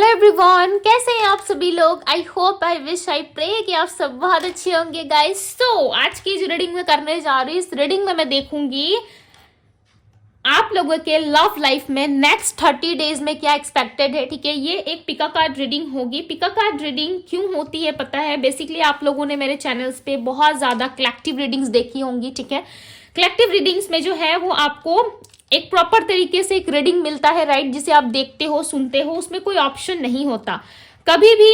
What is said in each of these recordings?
Hello everyone, कैसे हैं आप सभी लोग। I hope, I wish, I pray कि आप सब बहुत अच्छे होंगे गाइस। सो आज की जो रीडिंग में करने जा रही हूँ, इस रीडिंग में मैं देखूंगी आप लोगों के लव लाइफ में नेक्स्ट 30 डेज में क्या एक्सपेक्टेड है। ठीक है, ये एक पिका कार्ड रीडिंग होगी। पिका कार्ड रीडिंग क्यों होती है पता है, बेसिकली आप लोगों ने मेरे चैनल्स पे बहुत ज्यादा कलेक्टिव रीडिंग्स देखी होंगी। ठीक है, कलेक्टिव रीडिंग्स में जो है वो आपको एक प्रॉपर तरीके से एक रीडिंग मिलता है, राइट, जिसे आप देखते हो, सुनते हो, उसमें कोई ऑप्शन नहीं होता। कभी भी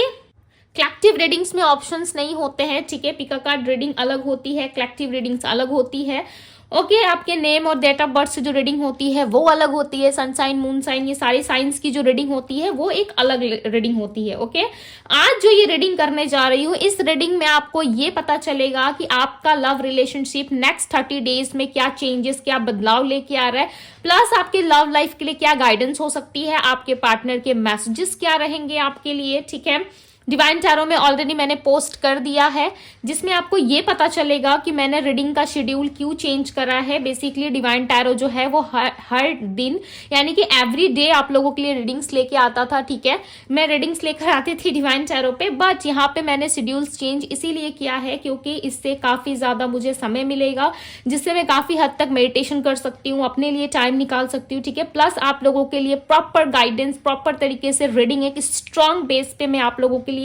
कलेक्टिव रीडिंग्स में ऑप्शंस नहीं होते हैं। ठीक है, पिका कार्ड रीडिंग अलग होती है, कलेक्टिव रीडिंग्स अलग होती है। ओके, आपके नेम और डेट ऑफ बर्थ से जो रीडिंग होती है वो अलग होती है। सन साइन, मून साइन, ये सारी साइंस की जो रीडिंग होती है वो एक अलग रीडिंग होती है। ओके, आज जो ये रीडिंग करने जा रही हूँ, इस रीडिंग में आपको ये पता चलेगा कि आपका लव रिलेशनशिप नेक्स्ट 30 डेज में क्या चेंजेस, क्या बदलाव लेके आ रहा है, प्लस आपके लव लाइफ के लिए क्या गाइडेंस हो सकती है, आपके पार्टनर के मैसेजेस क्या रहेंगे आपके लिए। ठीक है, डिवाइन टैरो में ऑलरेडी मैंने पोस्ट कर दिया है, जिसमें आपको ये पता चलेगा कि मैंने रीडिंग का शेड्यूल क्यों चेंज करा है। बेसिकली डिवाइन टैरो जो है वो हर दिन यानी कि एवरी डे आप लोगों के लिए रीडिंग्स लेके आता था। ठीक है, मैं रीडिंग्स लेकर आती थी डिवाइन टैरो पे, बट यहाँ पे मैंने शेड्यूल्स चेंज इसीलिए किया है क्योंकि इससे काफी ज्यादा मुझे समय मिलेगा, जिससे मैं काफी हद तक मेडिटेशन कर सकती हूँ, अपने लिए टाइम निकाल सकती हूँ। ठीक है, प्लस आप लोगों के लिए प्रॉपर गाइडेंस, प्रॉपर तरीके से रीडिंग एक स्ट्रांग बेस पे मैं आप लोगों के लिए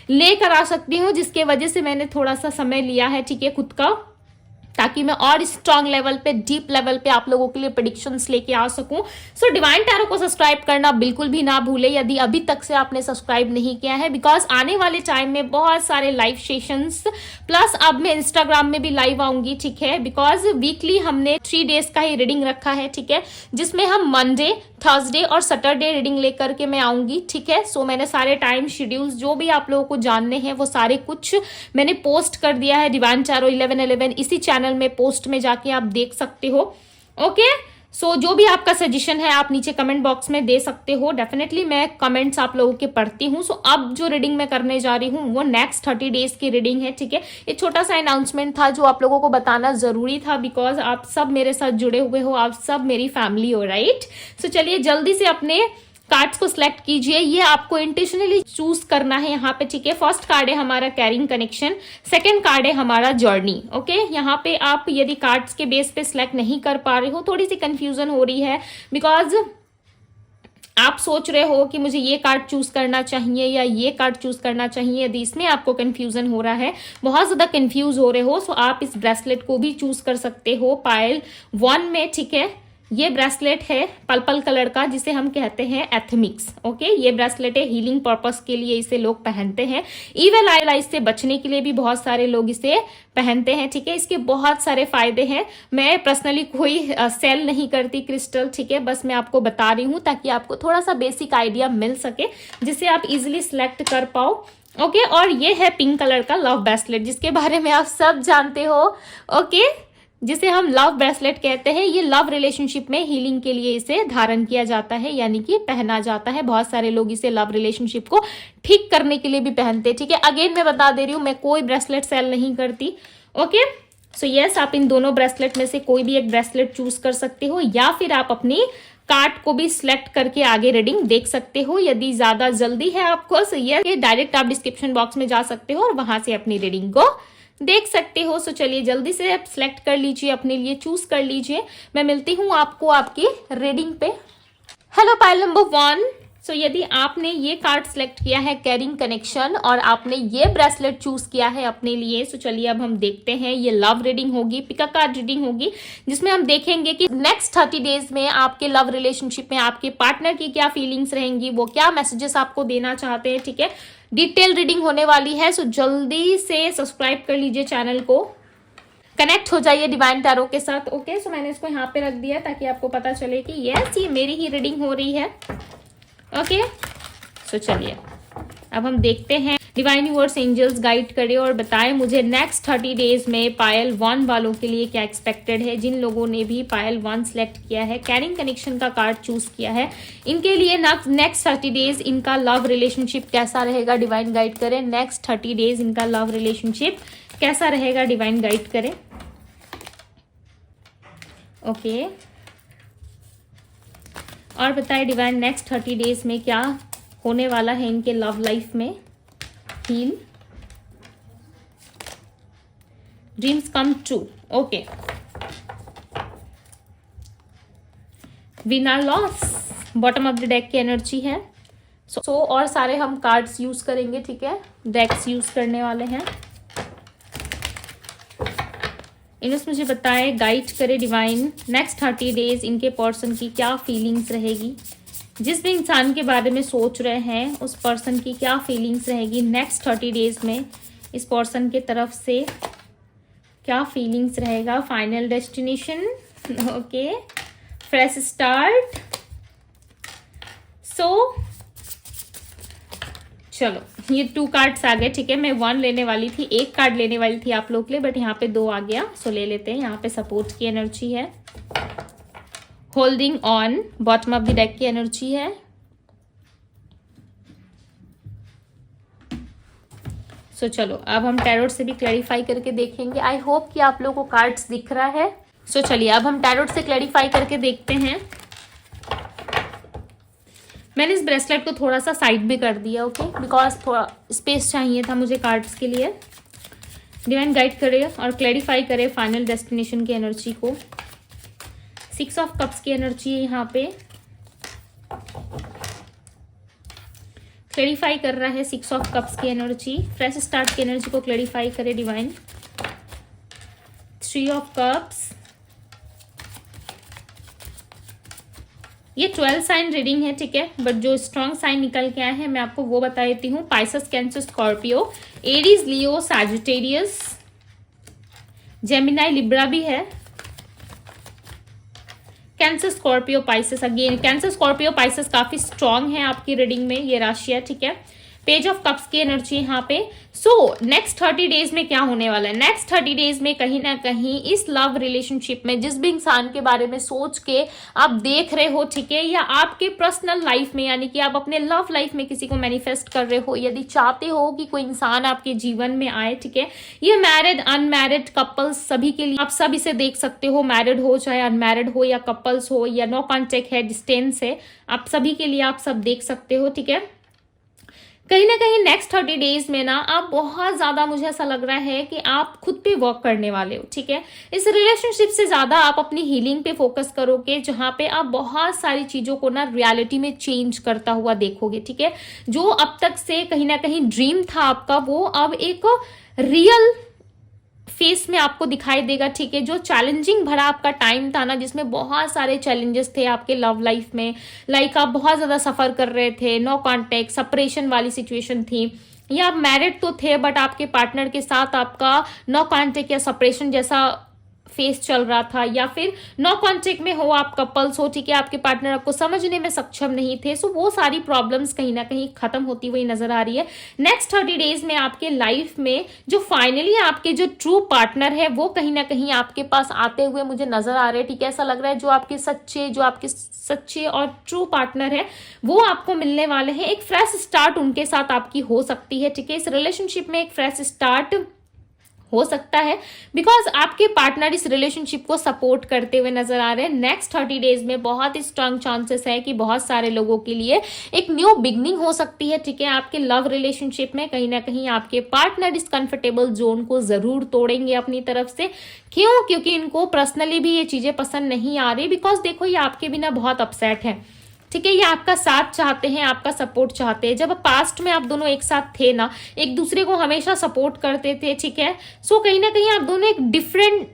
लेकर आ सकती हूँ, जिसके वजह से मैंने थोड़ा सा समय लिया है। ठीक है, खुद का, ताकि मैं और स्ट्रांग लेवल पे, डीप लेवल पे आप लोगों के लिए प्रेडिक्शंस लेके आ सकूं। सो डिवाइन टैरो को सब्सक्राइब करना बिल्कुल भी ना भूले यदि अभी तक से आपने सब्सक्राइब नहीं किया है, बिकॉज आने वाले टाइम में बहुत सारे लाइव सेशंस, प्लस अब मैं इंस्टाग्राम में भी लाइव आऊंगी। ठीक है, बिकॉज वीकली हमने 3 डेज का ही रीडिंग रखा है। ठीक है, जिसमें हम मंडे, थर्सडे और सैटरडे रीडिंग लेकर के मैं आऊंगी। ठीक है, सो मैंने सारे टाइम शेड्यूल्स जो भी आप लोगों को जानने हैं वो सारे कुछ मैंने पोस्ट कर दिया है डिवाइन टैरो 1111 इसी चैनल में, पोस्ट में जाके आप देख सकते हो। ओके, सो जो भी आपका सजेशन है आप नीचे कमेंट बॉक्स में दे सकते हो। डेफिनेटली मैं कमेंट्स आप लोगों के पढ़ती हूँ। सो अब जो रीडिंग मैं करने जा रही हूँ वो नेक्स्ट 30 डेज की रीडिंग है। ठीक है, ये छोटा सा अनाउंसमेंट था जो आप लोगों को बताना जरूरी था, बिकॉज आप सब मेरे साथ जुड़े हुए हो, आप सब मेरी फैमिली हो, राइट। सो चलिए जल्दी से अपने कार्ड्स को सिलेक्ट कीजिए। ये आपको इंटेंशनली चूज करना है यहाँ पे। ठीक है, फर्स्ट कार्ड है हमारा कैरिंग कनेक्शन, सेकंड कार्ड है हमारा जर्नी। ओके, यहाँ पे आप यदि कार्ड्स के बेस पे सिलेक्ट नहीं कर पा रहे हो, थोड़ी सी कंफ्यूजन हो रही है, बिकॉज आप सोच रहे हो कि मुझे ये कार्ड चूज करना चाहिए या ये कार्ड चूज करना चाहिए, यदि इसमें आपको कंफ्यूजन हो रहा है, बहुत ज्यादा कंफ्यूज हो रहे हो, सो आप इस ब्रेसलेट को भी चूज कर सकते हो पायल 1 में। ठीक है, ये ब्रेसलेट है पर्पल कलर का, जिसे हम कहते हैं एथमिक्स। ओके, ये ब्रेसलेट है हीलिंग पर्पस के लिए इसे लोग पहनते हैं, इविल आई से बचने के लिए भी बहुत सारे लोग इसे पहनते हैं। ठीक है, इसके बहुत सारे फायदे हैं। मैं पर्सनली कोई सेल नहीं करती क्रिस्टल। ठीक है, बस मैं आपको बता रही हूँ ताकि आपको थोड़ा सा बेसिक आइडिया मिल सके, जिसे आप इजिली सिलेक्ट कर पाओ। ओके, और ये है पिंक कलर का लव ब्रेसलेट, जिसके बारे में आप सब जानते हो। ओके, जिसे हम लव ब्रेसलेट कहते हैं। ये लव रिलेशनशिप में हीलिंग के लिए इसे धारण किया जाता है, यानी कि पहना जाता है। बहुत सारे लोग इसे लव रिलेशनशिप को ठीक करने के लिए भी पहनते हैं। ठीक है, अगेन मैं बता दे रही हूँ, मैं कोई ब्रेसलेट सेल नहीं करती। ओके, सो यस, आप इन दोनों ब्रेसलेट में से कोई भी एक ब्रेसलेट चूज कर सकते हो, या फिर आप अपनी कार्ड को भी सिलेक्ट करके आगे रीडिंग देख सकते हो। यदि ज्यादा जल्दी है आपको, सो ये डायरेक्ट आप डिस्क्रिप्शन बॉक्स में जा सकते हो और वहां से अपनी रीडिंग को देख सकते हो। सो चलिए जल्दी से आप सिलेक्ट कर लीजिए, अपने लिए चूज कर लीजिए। मैं मिलती हूँ आपको आपकी रीडिंग पे। Hello pile number 1। सो यदि आपने ये कार्ड सिलेक्ट किया है कैरिंग कनेक्शन और आपने ये ब्रेसलेट चूज किया है अपने लिए, सो चलिए अब हम देखते हैं। ये लव रीडिंग होगी, पिका कार्ड रीडिंग होगी, जिसमें हम देखेंगे कि नेक्स्ट 30 डेज में आपके लव रिलेशनशिप में आपके पार्टनर की क्या फीलिंग्स रहेंगी, वो क्या मैसेजेस आपको देना चाहते हैं। ठीक है, डिटेल रीडिंग होने वाली है, सो जल्दी से सब्सक्राइब कर लीजिए चैनल को, कनेक्ट हो जाइए डिवाइन टैरो के साथ। ओके, सो मैंने इसको यहाँ पे रख दिया ताकि आपको पता चले कि यस, ये मेरी ही रीडिंग हो रही है। ओके, सो चलिए अब हम देखते हैं डिवाइन यूनिवर्स एंजल्स गाइड करे और बताएं मुझे नेक्स्ट 30 डेज में पायल 1 वालों के लिए क्या एक्सपेक्टेड है। जिन लोगों ने भी पायल 1 सेलेक्ट किया है, कैरिंग कनेक्शन का कार्ड चूज किया है, इनके लिए नेक्स्ट 30 डेज इनका लव रिलेशनशिप कैसा रहेगा, डिवाइन गाइड करें। नेक्स्ट 30 डेज इनका लव रिलेशनशिप कैसा रहेगा, डिवाइन गाइड करें। ओके, और बताएं डिवाइन नेक्स्ट 30 डेज में क्या होने वाला है इनके लव लाइफ में। Heal, dreams come true, okay. Win or loss, bottom of the deck की एनर्जी है। सो और सारे हम कार्ड्स यूज करेंगे, ठीक है, डेक्स यूज करने वाले हैं। इन्हें मुझे बताए, गाइड करे डिवाइन, नेक्स्ट 30 डेज इनके पर्सन की क्या फीलिंग्स रहेगी। जिस भी इंसान के बारे में सोच रहे हैं उस पर्सन की क्या फीलिंग्स रहेगी नेक्स्ट 30 डेज में, इस पर्सन के तरफ से क्या फीलिंग्स रहेगा। Final destination, okay, fresh start. So चलो, ये 2 कार्ड्स आ गए, ठीक है। मैं 1 लेने वाली थी, 1 कार्ड लेने वाली थी आप लोग के लिए, बट यहाँ पे 2 आ गया, सो ले लेते हैं। यहाँ पे सपोर्ट की एनर्जी है, holding on, bottom of the deck की एनर्जी है। सो चलो, अब हम टैरोट से भी क्लैरिफाई करके देखेंगे। आई होप कि आप लोगों को कार्ड्स दिख रहा है। सो चलिए, अब हम टैरोट से क्लैरिफाई करके देखते हैं। मैंने इस ब्रेसलेट को थोड़ा सा साइड भी कर दिया, ओके, बिकॉज थोड़ा स्पेस चाहिए था मुझे कार्ड्स के लिए। डिवाइन गाइड करे और क्लैरिफाई करे फाइनल डेस्टिनेशन की एनर्जी को। 6 ऑफ कप्स की एनर्जी है यहाँ पे, क्लैरिफाई कर रहा है 6 ऑफ कप्स की एनर्जी। फ्रेश स्टार्ट की एनर्जी को क्लैरिफाई करे डिवाइन। 3 ऑफ कप्स, ये 12 साइन रीडिंग है, ठीक है, बट जो स्ट्रॉन्ग साइन निकल के आए हैं मैं आपको वो बता देती हूँ। पाइसेस, कैंसर, स्कॉर्पियो, एरीज, लियो, सैजिटेरियस, जेमिनाई, लिब्रा भी है। Cancer, Scorpio, Pisces, again cancer, Scorpio, Pisces काफी स्ट्रॉन्ग है आपकी रीडिंग में, ये राशि है, ठीक है। पेज ऑफ कप्स की एनर्जी यहाँ पे। सो नेक्स्ट 30 डेज में क्या होने वाला है, नेक्स्ट 30 डेज में कहीं ना कहीं इस लव रिलेशनशिप में जिस भी इंसान के बारे में सोच के आप देख रहे हो, ठीक है, या आपके पर्सनल लाइफ में, यानी कि आप अपने लव लाइफ में किसी को मैनिफेस्ट कर रहे हो, यदि चाहते हो कि कोई इंसान आपके जीवन में आए, ठीक है, ये मैरिड अनमैरिड कपल्स सभी के लिए आप सब इसे देख सकते हो, मैरिड हो चाहे अनमैरिड हो, या कपल्स हो, या नो कॉन्टेक्ट है, डिस्टेंस है, आप सभी के लिए आप सब देख सकते हो, ठीक है। कहीं ना कहीं नेक्स्ट 30 डेज में ना आप बहुत ज्यादा, मुझे ऐसा लग रहा है कि आप खुद पे वर्क करने वाले हो, ठीक है। इस रिलेशनशिप से ज्यादा आप अपनी हीलिंग पे फोकस करोगे, जहां पे आप बहुत सारी चीजों को ना रियलिटी में चेंज करता हुआ देखोगे, ठीक है। जो अब तक से कहीं ना कहीं ड्रीम था आपका, वो अब एक रियल फेस में आपको दिखाई देगा, ठीक है। जो चैलेंजिंग भरा आपका टाइम था ना, जिसमें बहुत सारे चैलेंजेस थे आपके लव लाइफ में, लाइक आप बहुत ज्यादा सफर कर रहे थे, नो कॉन्टेक्ट, सेपरेशन वाली सिचुएशन थी, या आप मैरिड तो थे बट आपके पार्टनर के साथ आपका नो कॉन्टेक्ट या सेपरेशन जैसा फेस चल रहा था, या फिर नो कॉन्टेक्ट में हो, आप कपल्स हो, ठीक है, आपके पार्टनर आपको समझने में सक्षम नहीं थे। सो वो सारी प्रॉब्लम्स कहीं ना कहीं खत्म होती हुई नजर आ रही है। नेक्स्ट 30 डेज में आपके लाइफ में जो फाइनली आपके जो ट्रू पार्टनर है वो कहीं ना कहीं आपके पास आते हुए मुझे नजर आ रहे हैं, ठीक है। ऐसा लग रहा है जो आपके सच्चे और ट्रू पार्टनर है वो आपको मिलने वाले हैं। एक फ्रेश स्टार्ट उनके साथ आपकी हो सकती है, ठीक है। इस रिलेशनशिप में एक फ्रेश स्टार्ट हो सकता है, बिकॉज आपके पार्टनर इस रिलेशनशिप को सपोर्ट करते हुए नजर आ रहे हैं। नेक्स्ट 30 डेज में बहुत ही स्ट्रांग चांसेस है कि बहुत सारे लोगों के लिए एक न्यू बिगनिंग हो सकती है, ठीक है। आपके लव रिलेशनशिप में कहीं ना कहीं आपके पार्टनर इस कंफर्टेबल जोन को जरूर तोड़ेंगे अपनी तरफ से। क्यों? क्योंकि इनको पर्सनली भी ये चीजें पसंद नहीं आ रही, बिकॉज देखो ये आपके बिना बहुत अपसेट है, ठीक है। ये आपका साथ चाहते हैं, आपका सपोर्ट चाहते हैं। जब पास्ट में आप दोनों एक साथ थे ना, एक दूसरे को हमेशा सपोर्ट करते थे, ठीक है। सो कहीं ना कहीं आप दोनों एक डिफरेंट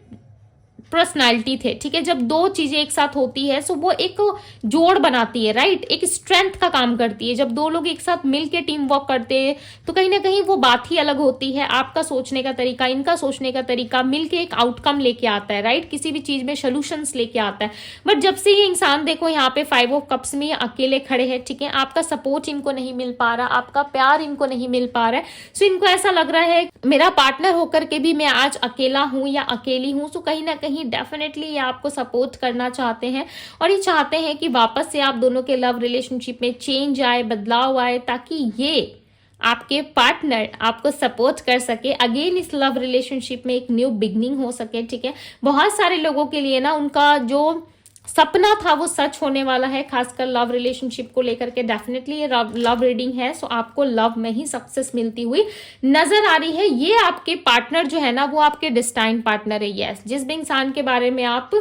पर्सनालिटी थे, ठीक है। जब दो चीजें एक साथ होती है सो वो एक जोड़ बनाती है, राइट, एक स्ट्रेंथ का काम करती है। जब दो लोग एक साथ मिलके टीम वर्क करते हैं तो कहीं ना कहीं वो बात ही अलग होती है। आपका सोचने का तरीका, इनका सोचने का तरीका मिलके एक आउटकम लेके आता है, राइट, किसी भी चीज में सोल्यूशंस लेके आता है। बट जब से ये इंसान देखो यहाँ पे 5 ऑफ कप्स में ये अकेले खड़े हैं, ठीक है, आपका सपोर्ट इनको नहीं मिल पा रहा, आपका प्यार इनको नहीं मिल पा रहा है। सो इनको ऐसा लग रहा है मेरा पार्टनर होकर के भी मैं आज अकेला हूं या अकेली हूं। सो कहीं ना कहीं डेफिनेटली ये आपको सपोर्ट करना चाहते हैं और ये चाहते हैं कि वापस से आप दोनों के लव रिलेशनशिप में चेंज आए, बदलाव आए, ताकि ये आपके पार्टनर आपको सपोर्ट कर सके, अगेन इस लव रिलेशनशिप में एक न्यू बिगनिंग हो सके, ठीक है। बहुत सारे लोगों के लिए ना उनका जो सपना था वो सच होने वाला है, खासकर लव रिलेशनशिप को लेकर के। डेफिनेटली ये लव रीडिंग है, सो आपको लव में ही सक्सेस मिलती हुई नजर आ रही है। ये आपके पार्टनर जो है ना, वो आपके डिस्टाइन पार्टनर है। यस, जिस भी इंसान के बारे में आप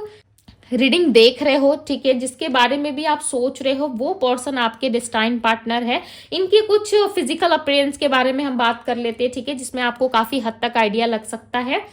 रीडिंग देख रहे हो, ठीक है, जिसके बारे में भी आप सोच रहे हो, वो पर्सन आपके डिस्टाइन पार्टनर है। इनकी कुछ फिजिकल अपीयरेंस के बारे में हम बात कर लेते हैं, ठीक है, जिसमें आपको काफी हद तक आइडिया लग सकता है।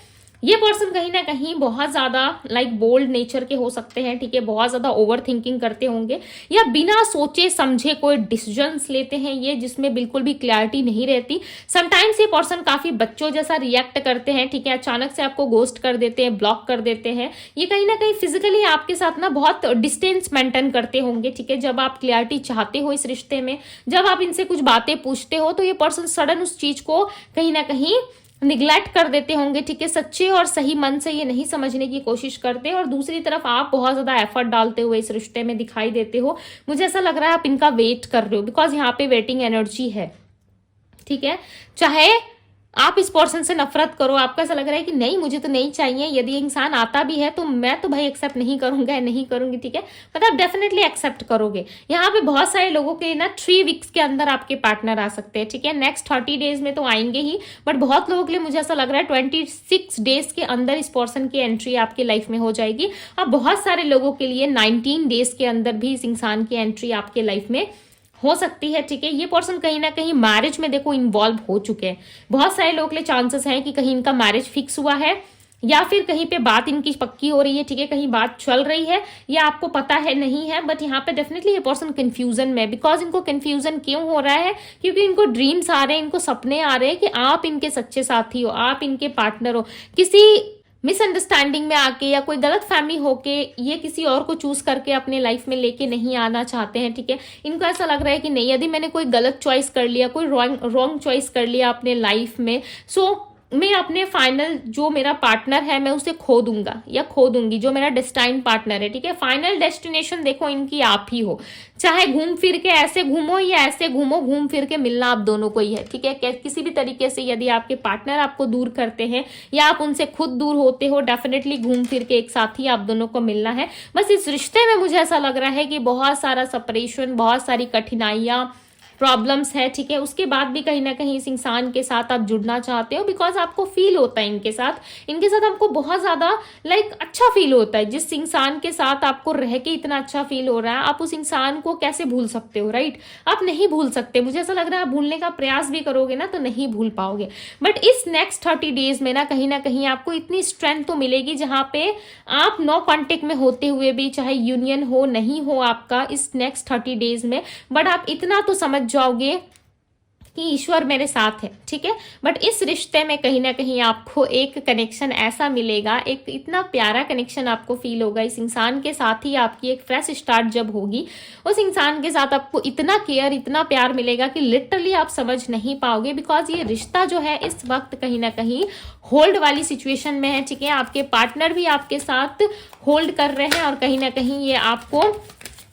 ये पर्सन कहीं ना कहीं बहुत ज्यादा बोल्ड नेचर के हो सकते हैं, ठीक है, बहुत ज्यादा ओवर थिंकिंग करते होंगे, या बिना सोचे समझे कोई डिसीजंस लेते हैं ये, जिसमें बिल्कुल भी क्लैरिटी नहीं रहती। समटाइम्स ये पर्सन काफी बच्चों जैसा रिएक्ट करते हैं, ठीक है, अचानक से आपको गोस्ट कर देते हैं, ब्लॉक कर देते हैं। ये कहीं ना कहीं फिजिकली आपके साथ ना बहुत डिस्टेंस मेंटेन करते होंगे, ठीक है। जब आप क्लैरिटी चाहते हो इस रिश्ते में, जब आप इनसे कुछ बातें पूछते हो, तो ये पर्सन सडन उस चीज को कहीं ना कहीं निग्लेक्ट कर देते होंगे, ठीक है। सच्चे और सही मन से ये नहीं समझने की कोशिश करते, और दूसरी तरफ आप बहुत ज्यादा एफर्ट डालते हुए इस रिश्ते में दिखाई देते हो। मुझे ऐसा लग रहा है आप इनका वेट कर रहे हो, बिकॉज यहाँ पे वेटिंग एनर्जी है, ठीक है। चाहे आप इस पर्सन से नफरत करो, आपको ऐसा लग रहा है कि नहीं मुझे तो नहीं चाहिए, यदि इंसान आता भी है तो मैं तो भाई एक्सेप्ट नहीं करूंगा, नहीं करूंगी, ठीक है, बट आप डेफिनेटली एक्सेप्ट करोगे। यहाँ पे बहुत सारे लोगों के ना 3 वीक्स के अंदर आपके पार्टनर आ सकते हैं, ठीक है। नेक्स्ट 30 डेज में तो आएंगे ही, बट बहुत लोगों के लिए मुझे ऐसा लग रहा है 26 डेज के अंदर इस पर्सन की एंट्री आपकी लाइफ में हो जाएगी। और बहुत सारे लोगों के लिए 19 डेज के अंदर भी इस इंसान की एंट्री आपके लाइफ में हो सकती है, ठीक है। ये पर्सन कहीं ना कहीं मैरिज में देखो इन्वॉल्व हो चुके हैं। बहुत सारे लोग के लिए चांसेस हैं कि कहीं इनका मैरिज फिक्स हुआ है, या फिर कहीं पे बात इनकी पक्की हो रही है, ठीक है, कहीं बात चल रही है, या आपको पता है नहीं है। बट यहाँ पे डेफिनेटली ये पर्सन कंफ्यूजन में, बिकॉज इनको कंफ्यूजन क्यों हो रहा है, क्योंकि इनको ड्रीम्स आ रहे हैं, इनको सपने आ रहे हैं कि आप इनके सच्चे साथी हो, आप इनके पार्टनर हो। किसी मिसअंडरस्टैंडिंग में आके या कोई गलत फैमिली होके ये किसी और को चूज करके अपने लाइफ में लेके नहीं आना चाहते हैं, ठीक है। इनको ऐसा लग रहा है कि नहीं, यदि मैंने कोई गलत चॉइस कर लिया, कोई रॉन्ग चॉइस कर लिया अपने लाइफ में, सो मैं अपने फाइनल जो मेरा पार्टनर है मैं उसे खो दूंगा या खो दूंगी, जो मेरा डेस्टाइन पार्टनर है, ठीक है। फाइनल डेस्टिनेशन देखो इनकी आप ही हो, चाहे घूम फिर के ऐसे घूमो या ऐसे घूमो, घूम फिर के मिलना आप दोनों को ही है, ठीक है। किसी भी तरीके से यदि आपके पार्टनर आपको दूर करते हैं या आप उनसे खुद दूर होते हो, डेफिनेटली घूम फिर के एक साथ ही आप दोनों को मिलना है। बस इस रिश्ते में मुझे ऐसा लग रहा है कि बहुत सारा सेपरेशन, बहुत सारी कठिनाइयां, प्रॉब्लम्स है, ठीक है। उसके बाद भी कहीं ना कहीं इस इंसान के साथ आप जुड़ना चाहते हो, बिकॉज आपको फील होता है इनके साथ आपको बहुत ज्यादा अच्छा फील होता है। जिस इंसान के साथ आपको रह के इतना अच्छा फील हो रहा है, आप उस इंसान को कैसे भूल सकते हो, राइट। आप नहीं भूल सकते। मुझे ऐसा लग रहा है आप भूलने का प्रयास भी करोगे ना तो नहीं भूल पाओगे। बट इस नेक्स्ट 30 डेज में ना कहीं आपको इतनी स्ट्रेंथ तो मिलेगी, जहां पे आप नो कॉन्टेक्ट में होते हुए भी, चाहे यूनियन हो नहीं हो आपका इस नेक्स्ट 30 डेज में, बट आप इतना तो समझ जाओगे कि ईश्वर मेरे साथ है, ठीक है। बट इस रिश्ते में कहीं ना कहीं आपको एक कनेक्शन ऐसा मिलेगा, एक इतना प्यारा कनेक्शन आपको फील होगा इस इंसान के साथ ही। आपकी एक फ्रेश स्टार्ट जब होगी, उस इंसान के साथ आपको इतना केयर, इतना प्यार मिलेगा कि लिटरली आप समझ नहीं पाओगे। बिकॉज ये रिश्ता जो है इस वक्त कहीं ना कहीं होल्ड वाली सिचुएशन में है, ठीक है। आपके पार्टनर भी आपके साथ होल्ड कर रहे हैं और कहीं ना कहीं ये आपको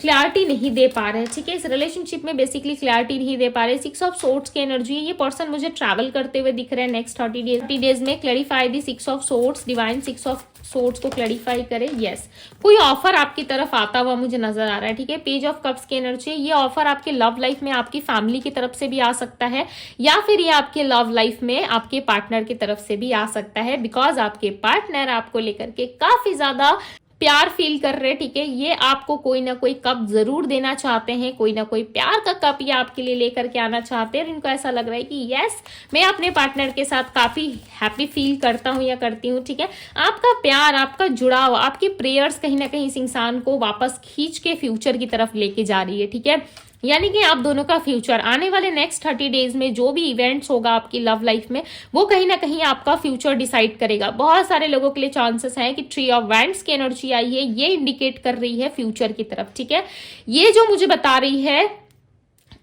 क्लैरिटी नहीं दे पा रहे हैं, ठीक है। इस रिलेशनशिप में बेसिकली क्लैरिटी नहीं दे पा रहे। 6 ऑफ सोर्ड्स की एनर्जी है। ये पर्सन मुझे ट्रैवल करते हुए दिख रहे हैं नेक्स्ट 30 डेज में। Clarify the 6 of swords, divine 6 of swords को क्लैरिफाई करे। यस, कोई ऑफर आपकी तरफ आता हुआ मुझे नजर आ रहा है, ठीक है। पेज ऑफ कप्स की एनर्जी, ये ऑफर आपके लव लाइफ में आपकी फैमिली की तरफ से भी आ सकता है, या फिर ये आपके लव लाइफ में आपके पार्टनर की तरफ से भी आ सकता है। बिकॉज आपके पार्टनर आपको लेकर के काफी ज्यादा प्यार फील कर रहे हैं, ठीक है। ये आपको कोई ना कोई कप जरूर देना चाहते हैं, कोई ना कोई प्यार का कप ये आपके लिए लेकर के आना चाहते हैं। और इनको ऐसा लग रहा है कि यस, मैं अपने पार्टनर के साथ काफी हैप्पी फील करता हूं या करती हूं, ठीक है। आपका प्यार, आपका जुड़ाव, आपकी प्रेयर्स कहीं ना कहीं इस इंसान को वापस खींच के फ्यूचर की तरफ लेके जा रही है, ठीक है। यानी कि आप दोनों का फ्यूचर आने वाले नेक्स्ट 30 डेज में जो भी इवेंट्स होगा आपकी लव लाइफ में, वो कहीं ना कहीं आपका फ्यूचर डिसाइड करेगा। बहुत सारे लोगों के लिए चांसेस हैं कि ट्री ऑफ वैंड्स की एनर्जी आई है, ये इंडिकेट कर रही है फ्यूचर की तरफ, ठीक है। ये जो मुझे बता रही है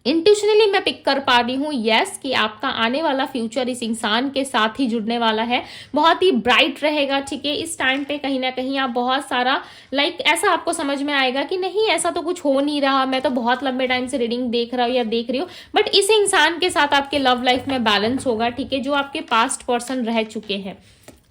इंट्यूशनली मैं पिक कर पा रही हूँ, यस, कि आपका आने वाला फ्यूचर इस इंसान के साथ ही जुड़ने वाला है, बहुत ही ब्राइट रहेगा, ठीक है। इस टाइम पे कहीं ना कहीं आप बहुत सारा ऐसा आपको समझ में आएगा कि नहीं ऐसा तो कुछ हो नहीं रहा, मैं तो बहुत लंबे टाइम से रीडिंग देख रहा हूँ या देख रही हूँ। बट इस इंसान के साथ आपके लव लाइफ में बैलेंस होगा, ठीक है, जो आपके पास्ट पर्सन रह चुके हैं,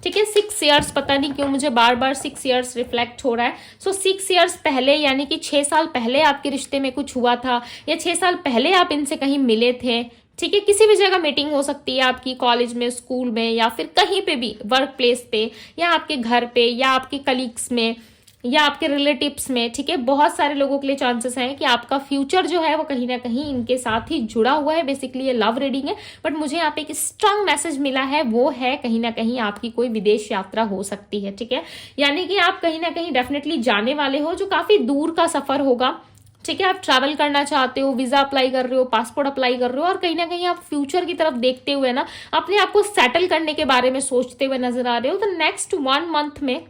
ठीक है। 6 ईयर्स, पता नहीं क्यों मुझे बार बार 6 ईयर्स रिफ्लेक्ट हो रहा है। सो 6 ईयर्स पहले, यानी कि 6 साल पहले आपके रिश्ते में कुछ हुआ था, या 6 साल पहले आप इनसे कहीं मिले थे। ठीक है, किसी भी जगह मीटिंग हो सकती है आपकी, कॉलेज में, स्कूल में, या फिर कहीं पे भी, वर्क प्लेस पे, या आपके घर पे, या आपके कलीग्स में, या आपके रिलेटिव्स में। ठीक है, बहुत सारे लोगों के लिए चांसेस हैं कि आपका फ्यूचर जो है वो कहीं ना कहीं इनके साथ ही जुड़ा हुआ है। बेसिकली ये लव रीडिंग है, बट मुझे यहाँ पे एक स्ट्रांग मैसेज मिला है, वो है कहीं ना कहीं आपकी कोई विदेश यात्रा हो सकती है। ठीक है, यानी कि आप कहीं ना कहीं डेफिनेटली जाने वाले हो, जो काफी दूर का सफर होगा। ठीक है, आप ट्रैवल करना चाहते हो, वीजा अप्लाई कर रहे हो, पासपोर्ट अप्लाई कर रहे हो, और कहीं ना कहीं आप फ्यूचर की तरफ देखते हुए ना अपने आप को सेटल करने के बारे में सोचते हुए नजर आ रहे हो। तो नेक्स्ट 1 मंथ में,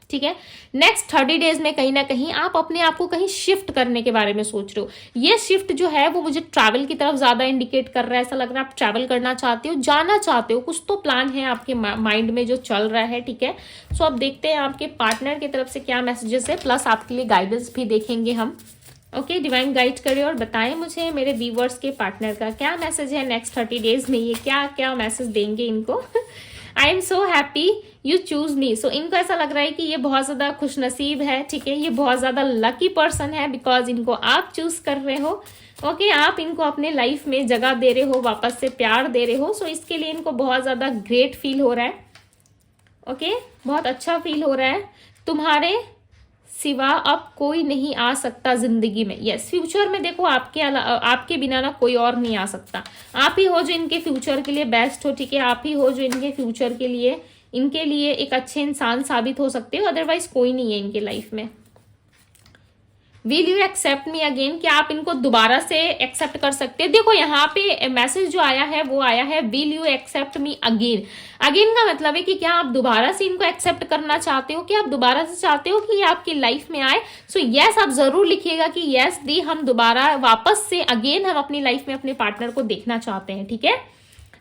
ठीक है, नेक्स्ट 30 डेज में कहीं ना कहीं आप अपने आप को कहीं शिफ्ट करने के बारे में सोच रहे हो। ये शिफ्ट जो है वो मुझे ट्रैवल की तरफ ज्यादा इंडिकेट कर रहा है। ऐसा लग रहा है आप ट्रैवल करना चाहते हो, जाना चाहते हो, कुछ तो प्लान है आपके माइंड में जो चल रहा है। ठीक है, सो अब देखते हैं आपके पार्टनर की तरफ से क्या मैसेजेस है, प्लस आपके लिए गाइडेंस भी देखेंगे हम। ओके, डिवाइन गाइड करिए और बताएं मुझे मेरे व्यूअर्स के पार्टनर का क्या मैसेज है नेक्स्ट 30 डेज में, ये क्या क्या मैसेज देंगे इनको। I am so happy you choose me. So इनको ऐसा लग रहा है कि ये बहुत ज्यादा खुशनसीब है। ठीक है, ये बहुत ज्यादा लकी पर्सन है, बिकॉज इनको आप चूज कर रहे हो। ओके, आप इनको अपने लाइफ में जगह दे रहे हो, वापस से प्यार दे रहे हो। सो इसके लिए इनको बहुत ज्यादा ग्रेट फील हो रहा है। ओके, बहुत अच्छा फील हो रहा है। तुम्हारे सिवा अब कोई नहीं आ सकता जिंदगी में। यस, फ्यूचर में देखो आपके बिना ना कोई और नहीं आ सकता। आप ही हो जो इनके फ्यूचर के लिए बेस्ट हो। ठीक है, आप ही हो जो इनके फ्यूचर के लिए, इनके लिए एक अच्छे इंसान साबित हो सकते हो, अदरवाइज कोई नहीं है इनके लाइफ में। Will you accept me again, क्या आप इनको दोबारा से एक्सेप्ट कर सकते हैं? देखो यहाँ पे मैसेज जो आया है वो आया है will you accept me again. Again का मतलब है कि क्या आप दोबारा से इनको एक्सेप्ट करना चाहते हो, कि आप दोबारा से चाहते हो कि ये आपकी लाइफ में आए। सो यस, आप जरूर लिखिएगा कि यस दी, हम दोबारा वापस से अगेन हम अपनी लाइफ में अपने पार्टनर को देखना चाहते हैं। ठीक है,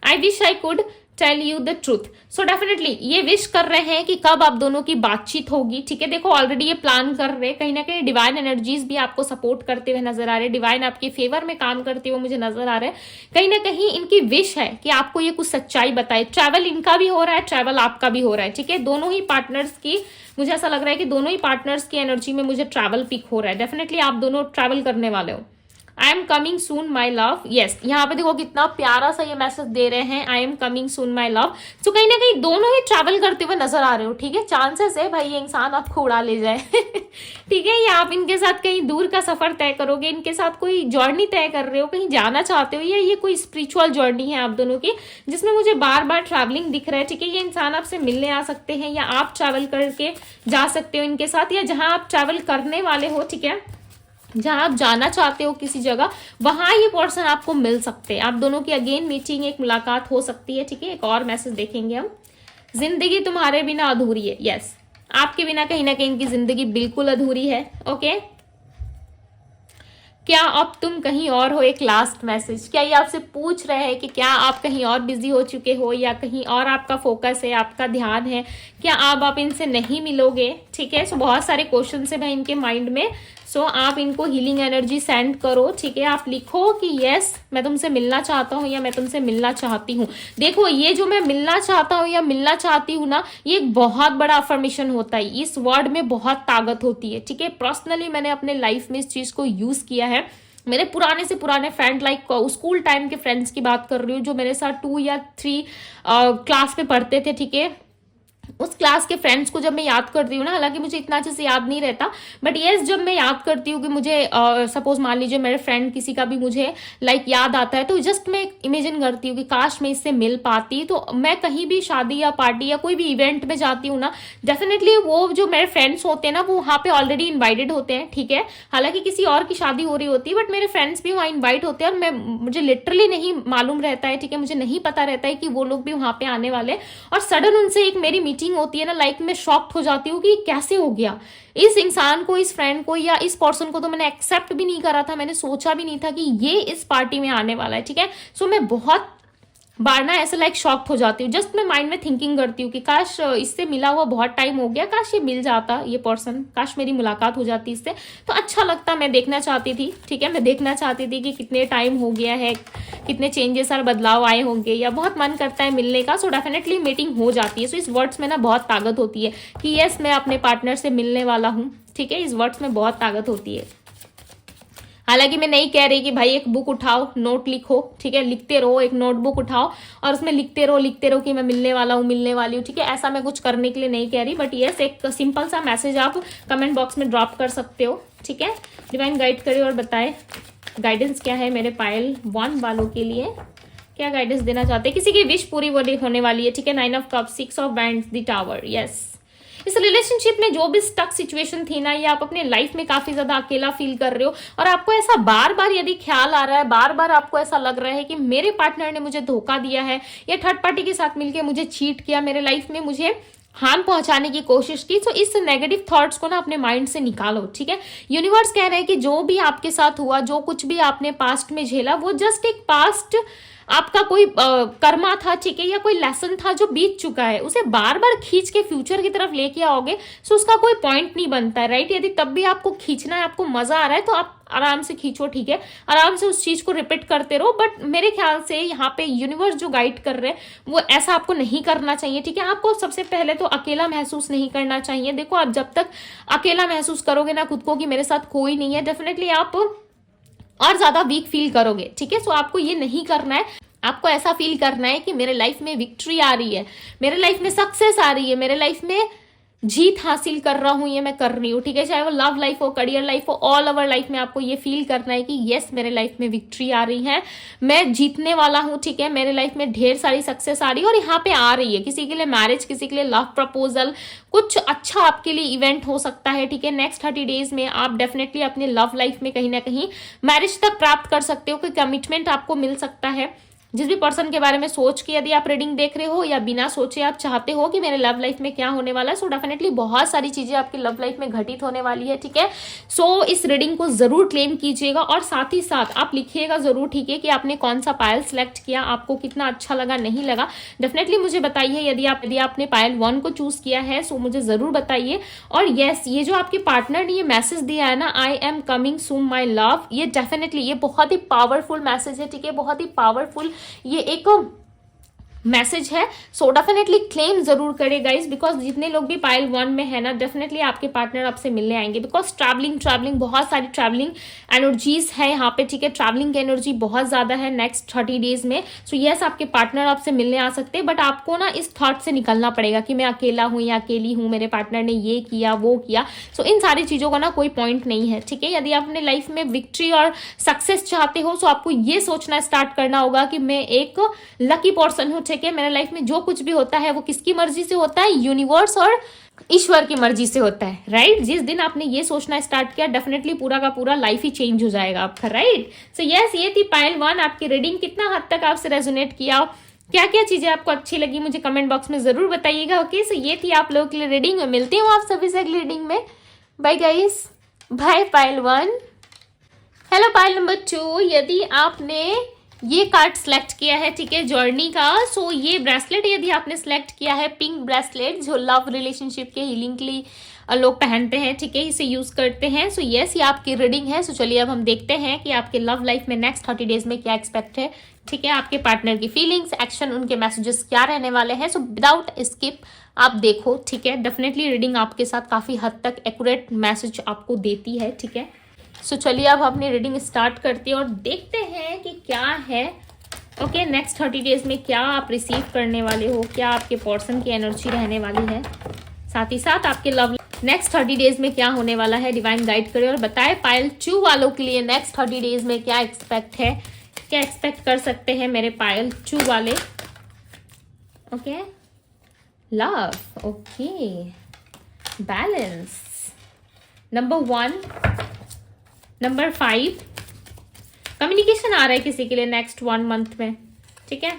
I wish I could tell you the truth. So definitely ये विश कर रहे हैं कि कब आप दोनों की बातचीत होगी। ठीक है, देखो ऑलरेडी ये प्लान कर रहे हैं, कहीं ना कहीं डिवाइन एनर्जीज भी आपको सपोर्ट करते हुए नजर आ रहे हैं, डिवाइन आपके फेवर में काम करते हुए मुझे नजर आ रहे हैं। कहीं ना कहीं इनकी विश है कि आपको ये कुछ सच्चाई बताए। ट्रैवल इनका भी हो रहा है, ट्रैवल आपका भी हो रहा है। ठीक है, दोनों ही पार्टनर्स की, मुझे ऐसा लग रहा है कि दोनों ही पार्टनर्स की एनर्जी में मुझे ट्रैवल पिक हो रहा है। डेफिनेटली आप दोनों ट्रैवल करने वाले हो। I am coming soon my love. Yes, यहाँ पे देखो कितना प्यारा सा ये मैसेज दे रहे हैं, I am coming soon my love. तो कहीं ना कहीं दोनों ही ट्रैवल करते हुए नजर आ रहे हो। ठीक है, चांसेस है भाई ये इंसान आपको उड़ा ले जाए। ठीक है, या आप इनके साथ कहीं दूर का सफर तय करोगे, इनके साथ कोई जर्नी तय कर रहे हो, कहीं जाना चाहते हो, या ये कोई स्पिरिचुअल जर्नी है आप दोनों की, जिसमें मुझे बार बार ट्रैवलिंग दिख रहा है। ठीक है, ये इंसान आपसे मिलने आ सकते हैं, या आप ट्रैवल करके जा सकते हो इनके साथ, या जहां आप ट्रैवल करने वाले हो, ठीक है, जहां आप जाना चाहते हो किसी जगह, वहां ये पर्सन आपको मिल सकते हैं। आप दोनों की अगेन मीटिंग, एक मुलाकात हो सकती है। ठीक है, एक और मैसेज देखेंगे हम। जिंदगी तुम्हारे बिना अधूरी है। यस, आपके बिना कहीं ना कहीं इनकी जिंदगी बिल्कुल अधूरी है। ओके, क्या अब तुम कहीं और हो? एक लास्ट मैसेज, क्या ये आपसे पूछ रहे हैं कि क्या आप कहीं और बिजी हो चुके हो, या कहीं और आपका फोकस है, आपका ध्यान है, क्या आप इनसे नहीं मिलोगे? ठीक है, सो बहुत सारे क्वेश्चन है भाई इनके माइंड में। सो आप इनको हीलिंग एनर्जी सेंड करो। ठीक है, आप लिखो कि यस मैं तुमसे मिलना चाहता हूँ, या मैं तुमसे मिलना चाहती हूँ। देखो ये जो मैं मिलना चाहता हूँ या मिलना चाहती हूँ ना, ये एक बहुत बड़ा अफर्मेशन होता है। इस वर्ड में बहुत ताकत होती है। ठीक है, पर्सनली मैंने अपने लाइफ में इस चीज को यूज किया है। मेरे पुराने से पुराने फ्रेंड, लाइक स्कूल टाइम के फ्रेंड्स की बात कर रही हूँ, जो मेरे साथ 2 या 3 क्लास में पढ़ते थे। ठीक है, उस क्लास के फ्रेंड्स को जब मैं याद करती हूँ ना, हालांकि मुझे इतना अच्छे से याद नहीं रहता, बट यस जब मैं याद करती हूँ कि मुझे सपोज मान लीजिए मेरे फ्रेंड किसी का भी मुझे लाइक याद आता है, तो जस्ट मैं इमेजिन करती हूँ कि काश मैं इससे मिल पाती। तो मैं कहीं भी शादी या पार्टी या कोई भी इवेंट में जाती हूँ ना, डेफिनेटली वो जो मेरे फ्रेंड्स होते हैं ना, वो वहाँ पे ऑलरेडी इन्वाइटेड होते हैं। ठीक है, हालांकि किसी और की शादी हो रही होती है, बट मेरे फ्रेंड्स भी वहाँ इन्वाइट होते हैं, और मुझे लिटरली नहीं मालूम रहता है। ठीक है, मुझे नहीं पता रहता है कि वो लोग भी वहाँ पे आने वाले, और सडन उनसे एक मेरी मीटिंग होती है ना, लाइक मैं शॉक्ड हो जाती हूँ कि कैसे हो गया। इस इंसान को, इस फ्रेंड को, या इस पर्सन को तो मैंने एक्सेप्ट भी नहीं करा था, मैंने सोचा भी नहीं था कि ये इस पार्टी में आने वाला है। ठीक है, सो मैं बहुत बार ना ऐसे लाइक शॉक्ड हो जाती हूँ, जस्ट मैं माइंड में थिंकिंग करती हूँ कि काश इससे मिला हुआ बहुत टाइम हो गया, काश ये मिल जाता ये पर्सन, काश मेरी मुलाकात हो जाती इससे तो अच्छा लगता। मैं देखना चाहती थी, ठीक है, मैं देखना चाहती थी कि कितने टाइम हो गया है, कितने चेंजेस और बदलाव आए होंगे, या बहुत मन करता है मिलने का। सो डेफिनेटली मीटिंग हो जाती है। सो इस वर्ड्स में ना बहुत ताकत होती है कि यस मैं अपने पार्टनर से मिलने वाला हूँ, ठीक है, इस वर्ड्स में बहुत ताकत होती है। हालांकि मैं नहीं कह रही कि भाई एक बुक उठाओ, नोट लिखो, ठीक है, लिखते रहो, एक नोटबुक उठाओ और उसमें लिखते रहो कि मैं मिलने वाला हूँ, मिलने वाली हूँ, ठीक है, ऐसा मैं कुछ करने के लिए नहीं कह रही। बट यस एक सिंपल सा मैसेज आप कमेंट बॉक्स में ड्रॉप कर सकते हो, ठीक है। डिवाइन गाइड करे और बताए गाइडेंस क्या है मेरे पायल 1 वालों के लिए, क्या गाइडेंस देना चाहते हैं। किसी की विश पूरी होने वाली है, ठीक है। 9 of cups, 6 of wands, the tower. Yes इस रिलेशनशिप में जो भी स्टक सिचुएशन थी ना, ये आप अपने लाइफ में काफी ज्यादा अकेला फील कर रहे हो और आपको ऐसा बार बार यदि ख्याल आ रहा है, बार बार आपको ऐसा लग रहा है कि मेरे पार्टनर ने मुझे धोखा दिया है या थर्ड पार्टी के साथ मिलकर मुझे चीट किया, मेरे लाइफ में मुझे हार्म पहुंचाने की कोशिश की। तो इस नेगेटिव थॉट्स को ना अपने माइंड से निकालो, ठीक है। यूनिवर्स कह रहे हैं कि जो भी आपके साथ हुआ, जो कुछ भी आपने पास्ट में झेला, वो जस्ट एक पास्ट आपका कोई कर्मा था, ठीक है, या कोई लेसन था जो बीत चुका है। उसे बार बार खींच के फ्यूचर की तरफ लेके आओगे तो उसका कोई पॉइंट नहीं बनता है, राइट। यदि तब भी आपको खींचना है, आपको मजा आ रहा है तो आप आराम से खींचो, ठीक है, आराम से उस चीज को रिपीट करते रहो। बट मेरे ख्याल से यहाँ पे यूनिवर्स जो गाइड कर रहे हैं वो ऐसा आपको नहीं करना चाहिए, ठीक है। आपको सबसे पहले तो अकेला महसूस नहीं करना चाहिए। देखो आप जब तक अकेला महसूस करोगे ना खुद को कि मेरे साथ कोई नहीं है, डेफिनेटली आप और ज्यादा वीक फील करोगे, ठीक है। सो आपको ये नहीं करना है, आपको ऐसा फील करना है कि मेरे लाइफ में विक्ट्री आ रही है, मेरे लाइफ में सक्सेस आ रही है, मेरे लाइफ में जीत हासिल कर रहा हूं, ये मैं कर रही हूँ, ठीक है। चाहे वो लव लाइफ हो, करियर लाइफ हो, ऑल ओवर लाइफ में आपको ये फील करना है कि यस मेरे लाइफ में विक्ट्री आ रही है, मैं जीतने वाला हूँ, ठीक है, मेरे लाइफ में ढेर सारी सक्सेस आ रही है और यहाँ पे आ रही है। किसी के लिए मैरिज, किसी के लिए लव प्रपोजल, कुछ अच्छा आपके लिए इवेंट हो सकता है, ठीक है। नेक्स्ट 30 डेज में आप डेफिनेटली अपने लव लाइफ में कहीं ना कहीं मैरिज तक प्राप्त कर सकते हो, कोई कमिटमेंट आपको मिल सकता है। जिस भी पर्सन के बारे में सोच के यदि आप रीडिंग देख रहे हो या बिना सोचे आप चाहते हो कि मेरे लव लाइफ में क्या होने वाला है, सो डेफिनेटली बहुत सारी चीजें आपकी लव लाइफ में घटित होने वाली है, ठीक है। सो इस रीडिंग को जरूर क्लेम कीजिएगा और साथ ही साथ आप लिखिएगा जरूर, ठीक है, कि आपने कौन सा पायल सिलेक्ट किया, आपको कितना अच्छा लगा, नहीं लगा, डेफिनेटली मुझे बताइए। यदि आपने पायल 1 को चूज किया है सो मुझे जरूर बताइए। और यस ये जो आपके पार्टनर ने ये मैसेज दिया है ना, I am coming soon my love, ये डेफिनेटली ये बहुत ही पावरफुल मैसेज है, ठीक है, बहुत ही पावरफुल ये एक मैसेज है। सो डेफिनेटली क्लेम जरूर करे गाइज, बिकॉज जितने लोग भी पायल 1 में है ना, डेफिनेटली आपके पार्टनर आपसे मिलने आएंगे। बिकॉज ट्रैवलिंग बहुत सारी ट्रैवलिंग एनर्जीज है यहाँ पे, ठीक है, ट्रैवलिंग की एनर्जी बहुत ज्यादा है नेक्स्ट 30 डेज में। सो यस आपके पार्टनर आपसे मिलने आ सकते हैं, बट आपको ना इस थॉट से निकलना पड़ेगा कि मैं अकेला हूँ या अकेली हूँ, मेरे पार्टनर ने ये किया वो किया। सो इन सारी चीजों का ना कोई पॉइंट नहीं है, ठीक है। यदि आप अपने लाइफ में विक्ट्री और सक्सेस चाहते हो तो आपको ये सोचना स्टार्ट करना होगा कि मैं एक लकी पर्सन हूँ, ठीक है। मेरे लाइफ में जो कुछ भी होता है वो किसकी मर्जी से होता है, यूनिवर्स और ईश्वर की मर्जी से होता है, राइट। जिस दिन आपने ये सोचना स्टार्ट किया डेफिनेटली पूरा का पूरा लाइफ ही चेंज हो जाएगा आपका, राइट। सो यस ये थी पायल 1 आपकी रीडिंग। कितना हद तक आपसे रेजोनेट किया, क्या क्या चीजें आपको अच्छी लगी मुझे कमेंट बॉक्स में जरूर बताइएगा, ओके। सो ये थी आप लोगों के लिए रीडिंग। मिलती हूँ आप सभी से अगली रीडिंग में। बाय गाइस, बाय पायल 1। हेलो पायल नंबर 2, यदि आपने ये कार्ड सिलेक्ट किया है, ठीक है, जर्नी का, सो ये ब्रेसलेट यदि आपने सिलेक्ट किया है, पिंक ब्रेसलेट जो लव रिलेशनशिप के हीलिंग के लिए लोग पहनते हैं, ठीक है, इसे यूज करते हैं। सो यस ये आपकी रीडिंग है। सो चलिए अब हम देखते हैं कि आपके लव लाइफ में नेक्स्ट 30 डेज में क्या एक्सपेक्ट है, ठीक है। आपके पार्टनर की फीलिंग्स, एक्शन, उनके मैसेजेस क्या रहने वाले हैं। सो विदाउट स्किप आप देखो, ठीक है। डेफिनेटली रीडिंग आपके साथ काफी हद तक एक्यूरेट मैसेज आपको देती है, ठीक है। सो चलिए अब अपनी रीडिंग स्टार्ट करते हैं और देखते हैं कि क्या है, ओके, नेक्स्ट 30 डेज में क्या आप रिसीव करने वाले हो, क्या आपके पर्सन की एनर्जी रहने वाली है, साथ ही साथ आपके लव नेक्स्ट 30 डेज में क्या होने वाला है। डिवाइन गाइड करे और बताए पायल 2 वालों के लिए नेक्स्ट 30 डेज में क्या एक्सपेक्ट है, क्या एक्सपेक्ट कर सकते हैं मेरे पायल 2 वाले, okay. Love, okay, balance, number 1, number 5, communication आ रहा है किसी के लिए नेक्स्ट 1 मंथ में, ठीक है।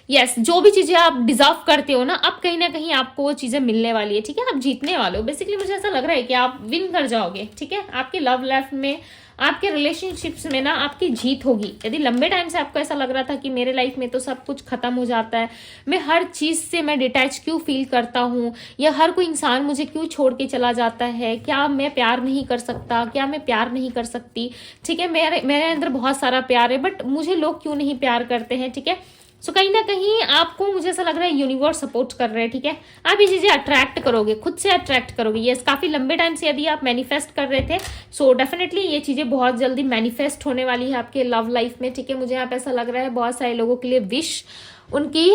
यस जो भी चीजें आप डिजर्व करते हो ना, अब कहीं ना कहीं आपको वो चीजें मिलने वाली है, ठीक है। आप जीतने वाले हो, बेसिकली मुझे ऐसा लग रहा है कि आप विन कर जाओगे, ठीक है। आपके लव लाइफ में आपके रिलेशनशिप्स में ना आपकी जीत होगी। यदि लंबे टाइम से आपको ऐसा लग रहा था कि मेरे लाइफ में तो सब कुछ खत्म हो जाता है, मैं हर चीज से मैं डिटैच क्यों फील करता हूँ, या हर कोई इंसान मुझे क्यों छोड़ के चला जाता है, क्या मैं प्यार नहीं कर सकता, क्या मैं प्यार नहीं कर सकती, ठीक है, मेरे मेरे अंदर बहुत सारा प्यार है बट मुझे लोग क्यों नहीं प्यार करते हैं, ठीक है। सो कहीं ना कहीं आपको, मुझे ऐसा लग रहा है यूनिवर्स सपोर्ट कर रहे हैं, ठीक है। आप ये चीजें अट्रैक्ट करोगे, खुद से अट्रैक्ट करोगे। ये काफी लंबे टाइम से यदि आप मैनिफेस्ट कर रहे थे, सो डेफिनेटली ये चीजें बहुत जल्दी मैनिफेस्ट होने वाली है आपके लव लाइफ में, ठीक है। मुझे यहाँ पे ऐसा लग रहा है बहुत सारे लोगों के लिए विश उनकी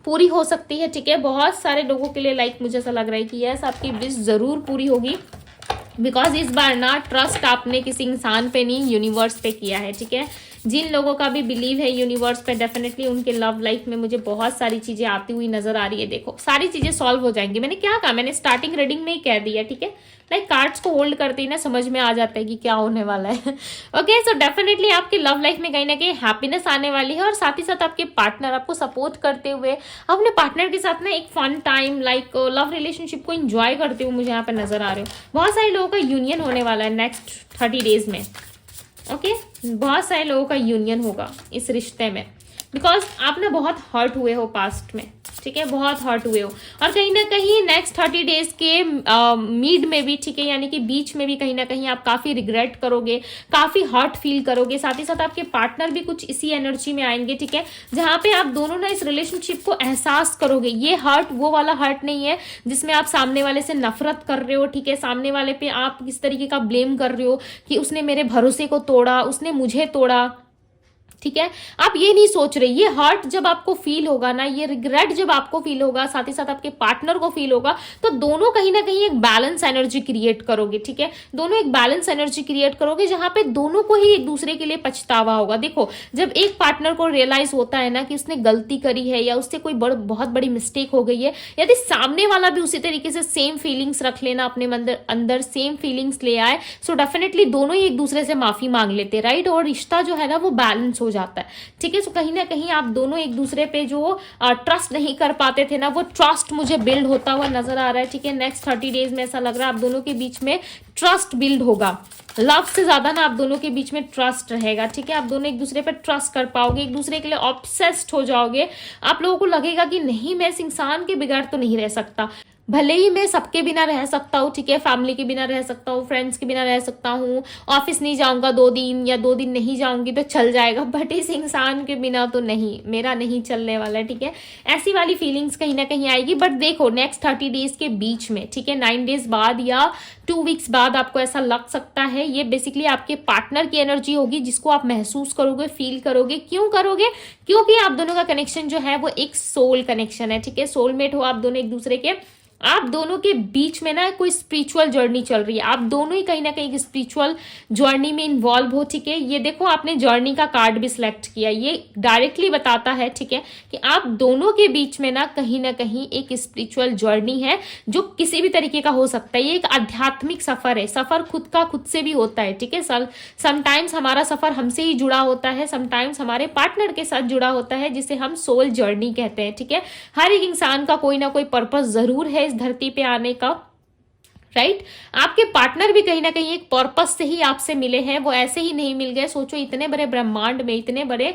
पूरी हो सकती है, ठीक है। बहुत सारे लोगों के लिए मुझे ऐसा लग रहा है कि यस, आपकी विश जरूर पूरी होगी, बिकॉज इस बार ना ट्रस्ट आपने किसी इंसान पे नहीं, यूनिवर्स पे किया है, ठीक है। जिन लोगों का भी बिलीव है यूनिवर्स पे, डेफिनेटली उनके लव लाइफ में मुझे बहुत सारी चीजें आती हुई नजर आ रही है। देखो सारी चीजें सॉल्व हो जाएंगी। मैंने क्या कहा, मैंने स्टार्टिंग रीडिंग में ही कह दिया, ठीक है। कार्ड्स को होल्ड करते ही ना समझ में आ जाता है कि क्या होने वाला है। ओके, सो डेफिनेटली आपके लव लाइफ में कहीं ना कहीं हैप्पीनेस आने वाली है, और साथ ही साथ आपके पार्टनर आपको सपोर्ट करते हुए, अपने पार्टनर के साथ ना एक फन टाइम लव रिलेशनशिप को एंजॉय करते हुए मुझे यहाँ पे नजर आ रहे हो। बहुत सारे लोगों का यूनियन होने वाला है नेक्स्ट 30 डेज में। ओके, बहुत सारे लोगों का यूनियन होगा इस रिश्ते में, बिकॉज आप ना बहुत हर्ट हुए हो पास्ट में, ठीक है, बहुत हर्ट हुए हो, और कहीं ना कहीं नेक्स्ट 30 डेज के मीड में भी, ठीक है, यानी कि बीच में भी कहीं ना कहीं आप काफी रिग्रेट करोगे, काफी हर्ट फील करोगे। साथ ही साथ आपके पार्टनर भी कुछ इसी एनर्जी में आएंगे, ठीक है, जहां पे आप दोनों ना इस रिलेशनशिप को एहसास करोगे। ये हर्ट वो वाला हर्ट नहीं है जिसमें आप सामने वाले से नफरत कर रहे हो, ठीक है, सामने वाले पे आप किस तरीके का ब्लेम कर रहे हो कि उसने मेरे भरोसे को तोड़ा, उसने मुझे तोड़ा, ठीक है। आप ये नहीं सोच रहे। ये हर्ट जब आपको फील होगा ना, ये रिग्रेट जब आपको फील होगा, साथ ही साथ आपके पार्टनर को फील होगा, तो दोनों कहीं ना कहीं एक बैलेंस एनर्जी क्रिएट करोगे, ठीक है। दोनों एक बैलेंस एनर्जी क्रिएट करोगे जहां पे दोनों को ही एक दूसरे के लिए पछतावा होगा। देखो, जब एक पार्टनर को रियलाइज होता है ना कि उसने गलती करी है या उससे कोई बहुत बड़ी मिस्टेक हो गई है, यदि सामने वाला भी उसी तरीके से सेम फीलिंग्स रख लेना अपने अंदर सेम फीलिंग्स ले आए, सो डेफिनेटली दोनों ही एक दूसरे से माफी मांग लेते, राइट, और रिश्ता जो है ना वो बैलेंस हो जाता है, ठीक है। सो कहीं ना कहीं आप दोनों एक दूसरे पे जो ट्रस्ट नहीं कर पाते थे ना, वो ट्रस्ट मुझे बिल्ड होता हुआ नजर आ रहा है, ठीक है। नेक्स्ट 30 डेज में ऐसा लग रहा है आप दोनों के बीच में ट्रस्ट बिल्ड होगा। लव से ज्यादा ना आप दोनों के बीच में ट्रस्ट रहेगा, ठीक है। आप दोनों एक दूसरे पर ट्रस्ट कर पाओगे, एक दूसरे के लिए ऑब्सेस्ड हो जाओगे। आप लोगों को लगेगा कि नहीं, मैं इस इंसान के बगैर तो नहीं रह सकता, भले ही मैं सबके बिना रह सकता हूँ, ठीक है, फैमिली के बिना रह सकता हूँ, फ्रेंड्स के बिना रह सकता हूँ, ऑफिस नहीं जाऊंगा 2 दिन या 2 दिन नहीं जाऊंगी तो चल जाएगा, बट इस इंसान के बिना तो नहीं, मेरा नहीं चलने वाला है, ठीक है। ऐसी वाली फीलिंग्स कहीं ना कहीं आएगी। बट देखो, नेक्स्ट 30 डेज के बीच में, ठीक है, 9 डेज बाद या 2 वीक्स बाद आपको ऐसा लग सकता है, ये बेसिकली आपके पार्टनर की एनर्जी होगी जिसको आप महसूस करोगे, फील करोगे। क्यों करोगे? क्योंकि आप दोनों का कनेक्शन जो है वो एक सोल कनेक्शन है, ठीक है। सोलमेट हो आप दोनों एक दूसरे के। आप दोनों के बीच में ना कोई स्पिरिचुअल जर्नी चल रही है, आप दोनों ही कहीं ना कहीं स्पिरिचुअल जर्नी में इन्वॉल्व हो, ठीक है। ये देखो, आपने जर्नी का कार्ड भी सिलेक्ट किया, ये डायरेक्टली बताता है, ठीक है, कि आप दोनों के बीच में ना कहीं एक स्पिरिचुअल जर्नी है जो किसी भी तरीके का हो सकता है। ये एक आध्यात्मिक सफर है। सफर खुद से भी होता है, ठीक है। समटाइम्स हमारा सफर हमसे ही जुड़ा होता है, समटाइम्स हमारे पार्टनर के साथ जुड़ा होता है, जिसे हम सोल जर्नी कहते हैं, ठीक है। हर एक इंसान का कोई ना कोई पर्पस जरूर है इस धरती पे आने का, राइट। आपके पार्टनर भी कहीं ना कहीं एक पर्पस से ही आपसे मिले हैं, वो ऐसे ही नहीं मिल गए। सोचो, इतने बड़े ब्रह्मांड में, इतने बड़े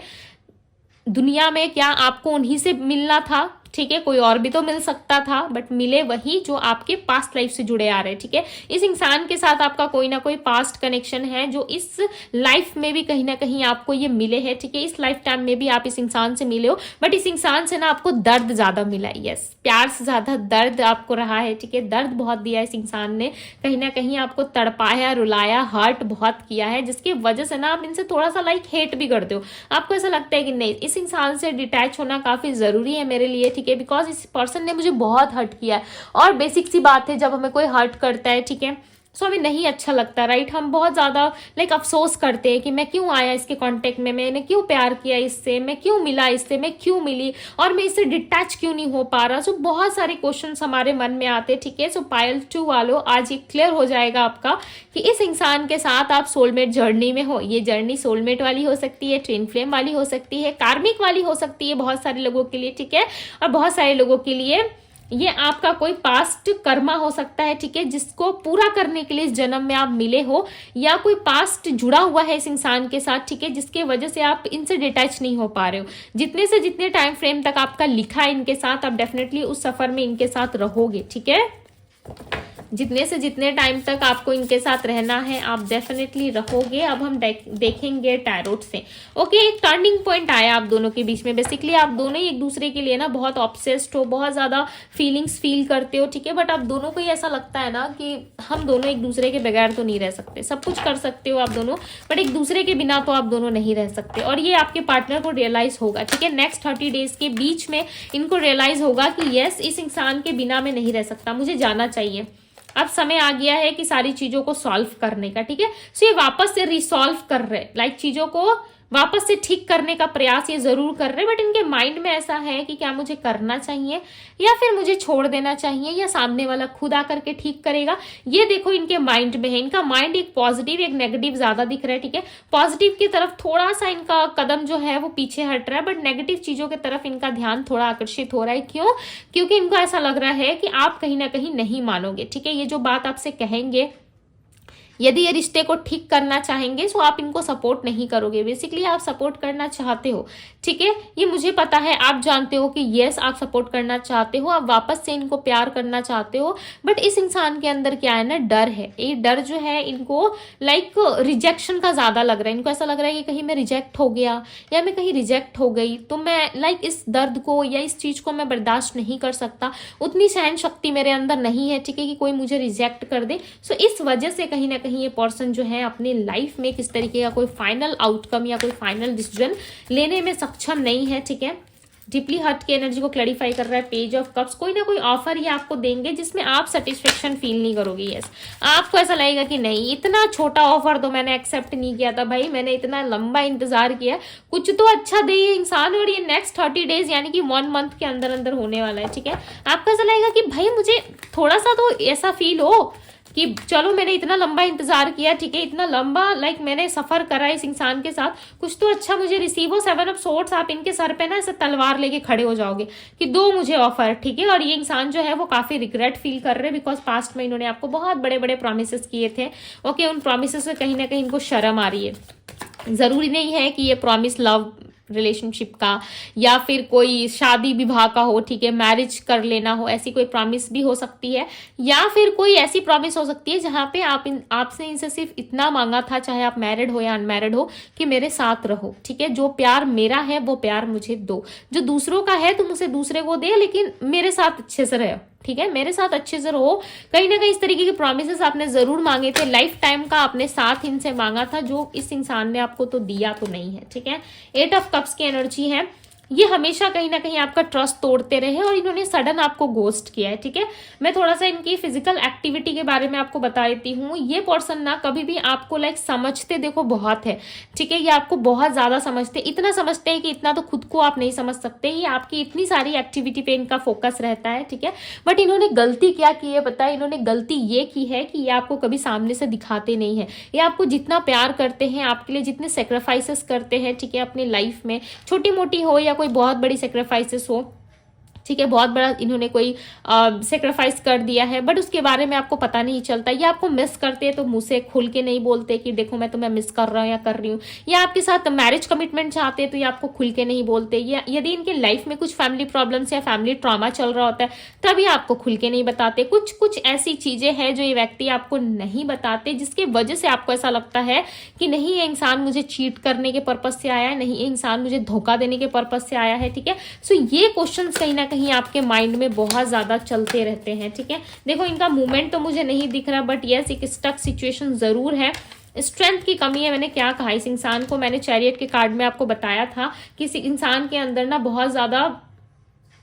दुनिया में, क्या आपको उन्हीं से मिलना था? ठीक है, कोई और भी तो मिल सकता था, बट मिले वही जो आपके पास्ट लाइफ से जुड़े आ रहे हैं, ठीक है। इस इंसान के साथ आपका कोई ना कोई पास्ट कनेक्शन है जो इस लाइफ में भी कहीं ना कहीं आपको ये मिले हैं, ठीक है। इस लाइफ टाइम में भी आप इस इंसान से मिले हो, बट इस इंसान से ना आपको दर्द ज्यादा मिला है। यस, प्यार से ज्यादा दर्द आपको रहा है, ठीक है। दर्द बहुत दिया इस इंसान ने, कहीं ना कहीं आपको तड़पाया, रुलाया, हर्ट बहुत किया है, जिसकी वजह से ना आप इनसे थोड़ा सा हेट भी करते हो। आपको ऐसा लगता है कि नहीं, इस इंसान से डिटैच होना काफी जरूरी है मेरे लिए, ठीक है, बिकॉज इस पर्सन ने मुझे बहुत हर्ट किया है। और बेसिक सी बात है, जब हमें कोई हर्ट करता है, ठीक है, सो हमें नहीं अच्छा लगता, राइट। हम बहुत ज्यादा अफसोस करते हैं कि मैं क्यों आया इसके कांटेक्ट में, मैंने क्यों प्यार किया इससे, मैं क्यों मिला इससे, मैं क्यों मिली, और मैं इससे डिटैच क्यों नहीं हो पा रहा। सो बहुत सारे क्वेश्चंस हमारे मन में आते हैं, ठीक है। सो पायल 2 वालों, आज ये क्लियर हो जाएगा आपका कि इस इंसान के साथ आप सोलमेट जर्नी में हो। ये जर्नी सोलमेट वाली हो सकती है, ट्विन फ्लेम वाली हो सकती है, कार्मिक वाली हो सकती है बहुत सारे लोगों के लिए, ठीक है। और बहुत सारे लोगों के लिए ये आपका कोई पास्ट कर्मा हो सकता है, ठीक है, जिसको पूरा करने के लिए इस जन्म में आप मिले हो, या कोई पास्ट जुड़ा हुआ है इस इंसान के साथ, ठीक है, जिसके वजह से आप इनसे डिटैच नहीं हो पा रहे हो। जितने से जितने टाइम फ्रेम तक आपका लिखा है इनके साथ, आप डेफिनेटली उस सफर में इनके साथ रहोगे, ठीक है। जितने से जितने टाइम तक आपको इनके साथ रहना है आप डेफिनेटली रहोगे। अब हम देखेंगे टैरोट से। ओके, एक टर्निंग पॉइंट आया आप दोनों के बीच में। बेसिकली आप दोनों ही एक दूसरे के लिए ना बहुत ऑब्सेस्ड हो, बहुत ज्यादा फीलिंग्स फील करते हो, ठीक है, बट आप दोनों को ही ऐसा लगता है ना कि हम दोनों एक दूसरे के बगैर तो नहीं रह सकते। सब कुछ कर सकते हो आप दोनों, बट एक दूसरे के बिना तो आप दोनों नहीं रह सकते। और ये आपके पार्टनर को रियलाइज होगा, ठीक है, नेक्स्ट 30 डेज के बीच में इनको रियलाइज होगा कि यस, इस इंसान के बिना मैं नहीं रह सकता, मुझे जाना चाहिए। अब समय आ गया है कि सारी चीजों को सॉल्व करने का, ठीक है। सो ये वापस से रिसॉल्व कर रहे, लाइक चीजों को वापस से ठीक करने का प्रयास ये जरूर कर रहे, बट इनके माइंड में ऐसा है कि क्या मुझे करना चाहिए या फिर मुझे छोड़ देना चाहिए, या सामने वाला खुद आकर के ठीक करेगा। ये देखो इनके माइंड में है। इनका माइंड एक पॉजिटिव एक नेगेटिव ज्यादा दिख रहा है, ठीक है। पॉजिटिव की तरफ थोड़ा सा इनका कदम जो है वो पीछे हट रहा है, बट नेगेटिव चीजों की तरफ इनका ध्यान थोड़ा आकर्षित हो रहा है। क्यों? क्योंकि इनको ऐसा लग रहा है कि आप कहीं ना कहीं नहीं मानोगे, ठीक है। ये जो बात आपसे कहेंगे, यदि ये रिश्ते को ठीक करना चाहेंगे तो आप इनको सपोर्ट नहीं करोगे। बेसिकली आप सपोर्ट करना चाहते हो, ठीक है, ये मुझे पता है। आप जानते हो कि यस, आप सपोर्ट करना चाहते हो, आप वापस से इनको प्यार करना चाहते हो, बट इस इंसान के अंदर क्या है ना, डर है। ये डर जो है इनको लाइक रिजेक्शन का ज्यादा लग रहा है। इनको ऐसा लग रहा है कि कहीं मैं रिजेक्ट हो गया या मैं कहीं रिजेक्ट हो गई तो मैं लाइक इस दर्द को या इस चीज को मैं बर्दाश्त नहीं कर सकता, उतनी सहन शक्ति मेरे अंदर नहीं है, ठीक है, कि कोई मुझे रिजेक्ट कर दे। सो इस वजह से कहीं ना कहीं ये पर्सन जो है अपने लाइफ में किस तरीके का कोई फाइनल आउटकम या कोई फाइनल डिसीजन लेने में सक्षम नहीं है, ठीक है। डीपली हर्ट की एनर्जी को क्लैरिफाई कर रहा है पेज ऑफ कप्स। कोई ना कोई ऑफर ये आपको देंगे जिसमें आप सेटिस्फेक्शन फील नहीं करोगे। यस, आपको ऐसा लगेगा कि नहीं, इतना छोटा ऑफर तो मैंने एक्सेप्ट नहीं किया था भाई, मैंने इतना लंबा इंतजार किया, कुछ तो अच्छा दे ये इंसान। और ये नेक्स्ट 30 डेज यानी कि 1 मंथ के अंदर अंदर होने वाला है, ठीक है। आपको ऐसा लगेगा कि भाई मुझे थोड़ा सा तो ऐसा फील हो कि चलो मैंने इतना लंबा इंतजार किया, ठीक है, इतना लंबा लाइक मैंने सफर करा इस इंसान के साथ, कुछ तो अच्छा मुझे रिसीव हो। 7 ऑफ सोर्ड्स, आप इनके सर पे ना ऐसे तलवार लेके खड़े हो जाओगे कि दो मुझे ऑफर, ठीक है। और ये इंसान जो है वो काफी रिग्रेट फील कर रहे हैं, बिकॉज पास्ट में इन्होंने आपको बहुत बड़े बड़े प्रोमिसेस किए थे। ओके, उन प्रोमिसेस से कहीं ना कहीं इनको शर्म आ रही है। जरूरी नहीं है कि ये प्रॉमिस लव रिलेशनशिप का या फिर कोई शादी विवाह का हो, ठीक है, मैरिज कर लेना हो, ऐसी कोई प्रॉमिस भी हो सकती है। या फिर कोई ऐसी प्रॉमिस हो सकती है जहां पे आपसे इनसे सिर्फ इतना मांगा था, चाहे आप मैरिड हो या अनमैरिड हो, कि मेरे साथ रहो, ठीक है। जो प्यार मेरा है वो प्यार मुझे दो, जो दूसरों का है तुम उसे दूसरे को दे, लेकिन मेरे साथ अच्छे से रहो, ठीक है, मेरे साथ अच्छे से रहो। कहीं ना कहीं इस तरीके के प्रॉमिसेस आपने जरूर मांगे थे, लाइफ टाइम का आपने साथ इनसे मांगा था, जो इस इंसान ने आपको तो दिया तो नहीं है, ठीक है। 8 ऑफ कप्स की एनर्जी है। ये हमेशा कहीं ना कहीं आपका ट्रस्ट तोड़ते रहे और इन्होंने सडन आपको गोस्ट किया है, ठीक है। मैं थोड़ा सा इनकी फिजिकल एक्टिविटी के बारे में आपको बता देती हूँ। ये पर्सन ना कभी भी आपको लाइक समझते देखो बहुत है, ठीक है, ये आपको बहुत ज्यादा समझते, इतना समझते हैं कि इतना तो खुद को आप नहीं समझ सकते। ये आपकी इतनी सारी एक्टिविटी पे इनका फोकस रहता है, ठीक है। बट इन्होंने गलती क्या की है पता है? इन्होंने गलती ये की है कि ये आपको कभी सामने से दिखाते नहीं है। ये आपको जितना प्यार करते हैं, आपके लिए जितने सेक्रीफाइसेस करते हैं, ठीक है, अपनी लाइफ में छोटी मोटी हो या कोई बहुत बड़ी सेक्रीफाइसेस हो, ठीक है, बहुत बड़ा इन्होंने कोई सेक्रीफाइस कर दिया है, बट उसके बारे में आपको पता नहीं चलता। या आपको मिस करते हैं तो मुंह से खुल के नहीं बोलते कि देखो मैं तुम्हें मिस कर रहा हूँ या कर रही हूँ। या आपके साथ मैरिज कमिटमेंट चाहते हैं तो ये आपको खुल के नहीं बोलते। या यदि इनके लाइफ में कुछ फैमिली प्रॉब्लम्स या फैमिली ट्रॉमा चल रहा होता है तभी आपको खुल के नहीं बताते। कुछ कुछ ऐसी चीजें हैं जो ये व्यक्ति आपको नहीं बताते, जिसकी वजह से आपको ऐसा लगता है कि नहीं ये इंसान मुझे चीट करने के पर्पज से आया है, नहीं ये इंसान मुझे धोखा देने के पर्पज से आया है, ठीक है। सो ये क्वेश्चन कहीं ना कहीं आपके माइंड में बहुत ज्यादा चलते रहते हैं, ठीक है। देखो इनका मूवमेंट तो मुझे नहीं दिख रहा, बट यस एक स्टक सिचुएशन जरूर है। स्ट्रेंथ की कमी है। मैंने क्या कहा, इस इंसान को मैंने चैरियट के कार्ड में आपको बताया था कि इस इंसान के अंदर ना बहुत ज्यादा